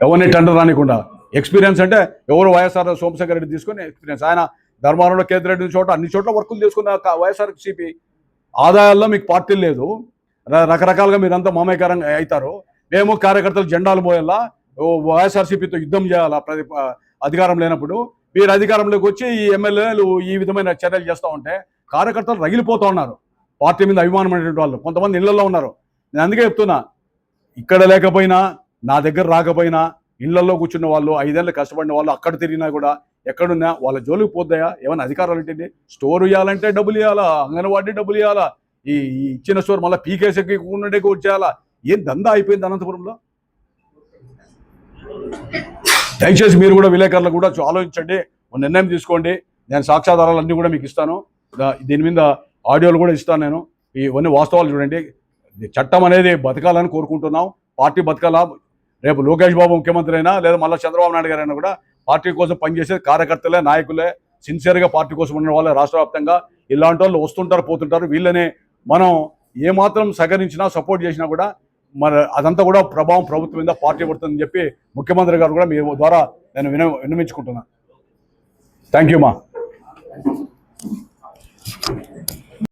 ఎవరిని టెండర్ రానికుండా ఎక్స్పీరియన్స్ అంటే ఎవరు వైఎస్ఆర్ సోమశేఖర్ రెడ్డి తీసుకుని ఎక్స్పీరియన్స్. ఆయన ధర్మవరంలో కేతిరెడ్డి చోట అన్ని చోట్ల వర్కులు తీసుకున్న వైఎస్ఆర్ సిపి. ఆదాయాల్లో మీకు పార్టీ లేదు, రకరకాలుగా మీరంతా మామయ్యకరంగా అవుతారు. మేము కార్యకర్తలు జెండాలు పోయేలా వైఎస్ఆర్సీపీతో యుద్ధం చేయాలా అధికారం లేనప్పుడు. మీరు అధికారంలోకి వచ్చి ఈ ఎమ్మెల్యేలు ఈ విధమైన చర్యలు చేస్తూ ఉంటే కార్యకర్తలు రగిలిపోతూ ఉన్నారు. పార్టీ మీద అభిమానమైనటువంటి వాళ్ళు కొంతమంది ఇళ్లలో ఉన్నారు. నేను అందుకే చెప్తున్నా, ఇక్కడ లేకపోయినా నా దగ్గర రాకపోయినా ఇళ్లలో కూర్చున్న వాళ్ళు 5 ఏళ్ళు కష్టపడిన వాళ్ళు అక్కడ తిరిగినా కూడా ఎక్కడున్నా వాళ్ళ జోలికి పోద్దాయా? ఏమైనా అధికారాలు ఏంటండి? స్టోర్ ఇవ్వాలంటే డబ్బులు ఇవ్వాలా, అంగన్వాడీ డబ్బులు ఇవ్వాలా, ఈ ఇచ్చిన స్టోర్ మళ్ళీ పీకేసీకి ఉండే చేయాలా? ఏం దందా అయిపోయింది అనంతపురంలో. దయచేసి మీరు కూడా విలేకరులు కూడా ఆలోచించండి, ఒక నిర్ణయం తీసుకోండి. నేను సాక్ష్యాధారాలు అన్నీ కూడా మీకు ఇస్తాను, దీని మీద ఆడియోలు కూడా ఇస్తాను. నేను ఇవన్నీ వాస్తవాలు చూడండి. చట్టం అనేది బతకాలని కోరుకుంటున్నాం, పార్టీ బతకాలా. రేపు లోకేష్ బాబు ముఖ్యమంత్రి అయినా లేదా మళ్ళీ చంద్రబాబు నాయుడు గారు అయినా కూడా పార్టీ కోసం పనిచేసే కార్యకర్తలే, నాయకులే, సిన్సియర్గా పార్టీ కోసం ఉన్న వాళ్ళే రాష్ట్ర వ్యాప్తంగా. ఇలాంటి వాళ్ళు వస్తుంటారు పోతుంటారు. వీళ్ళనే మనం ఏమాత్రం సహకరించినా సపోర్ట్ చేసినా కూడా మరి అదంతా కూడా ప్రభావం ప్రభుత్వం మీద పార్టీ పడుతుందని చెప్పి ముఖ్యమంత్రి గారు కూడా మీ ద్వారా నేను విన్నవించుకుంటున్నాను. థ్యాంక్ యూ మా.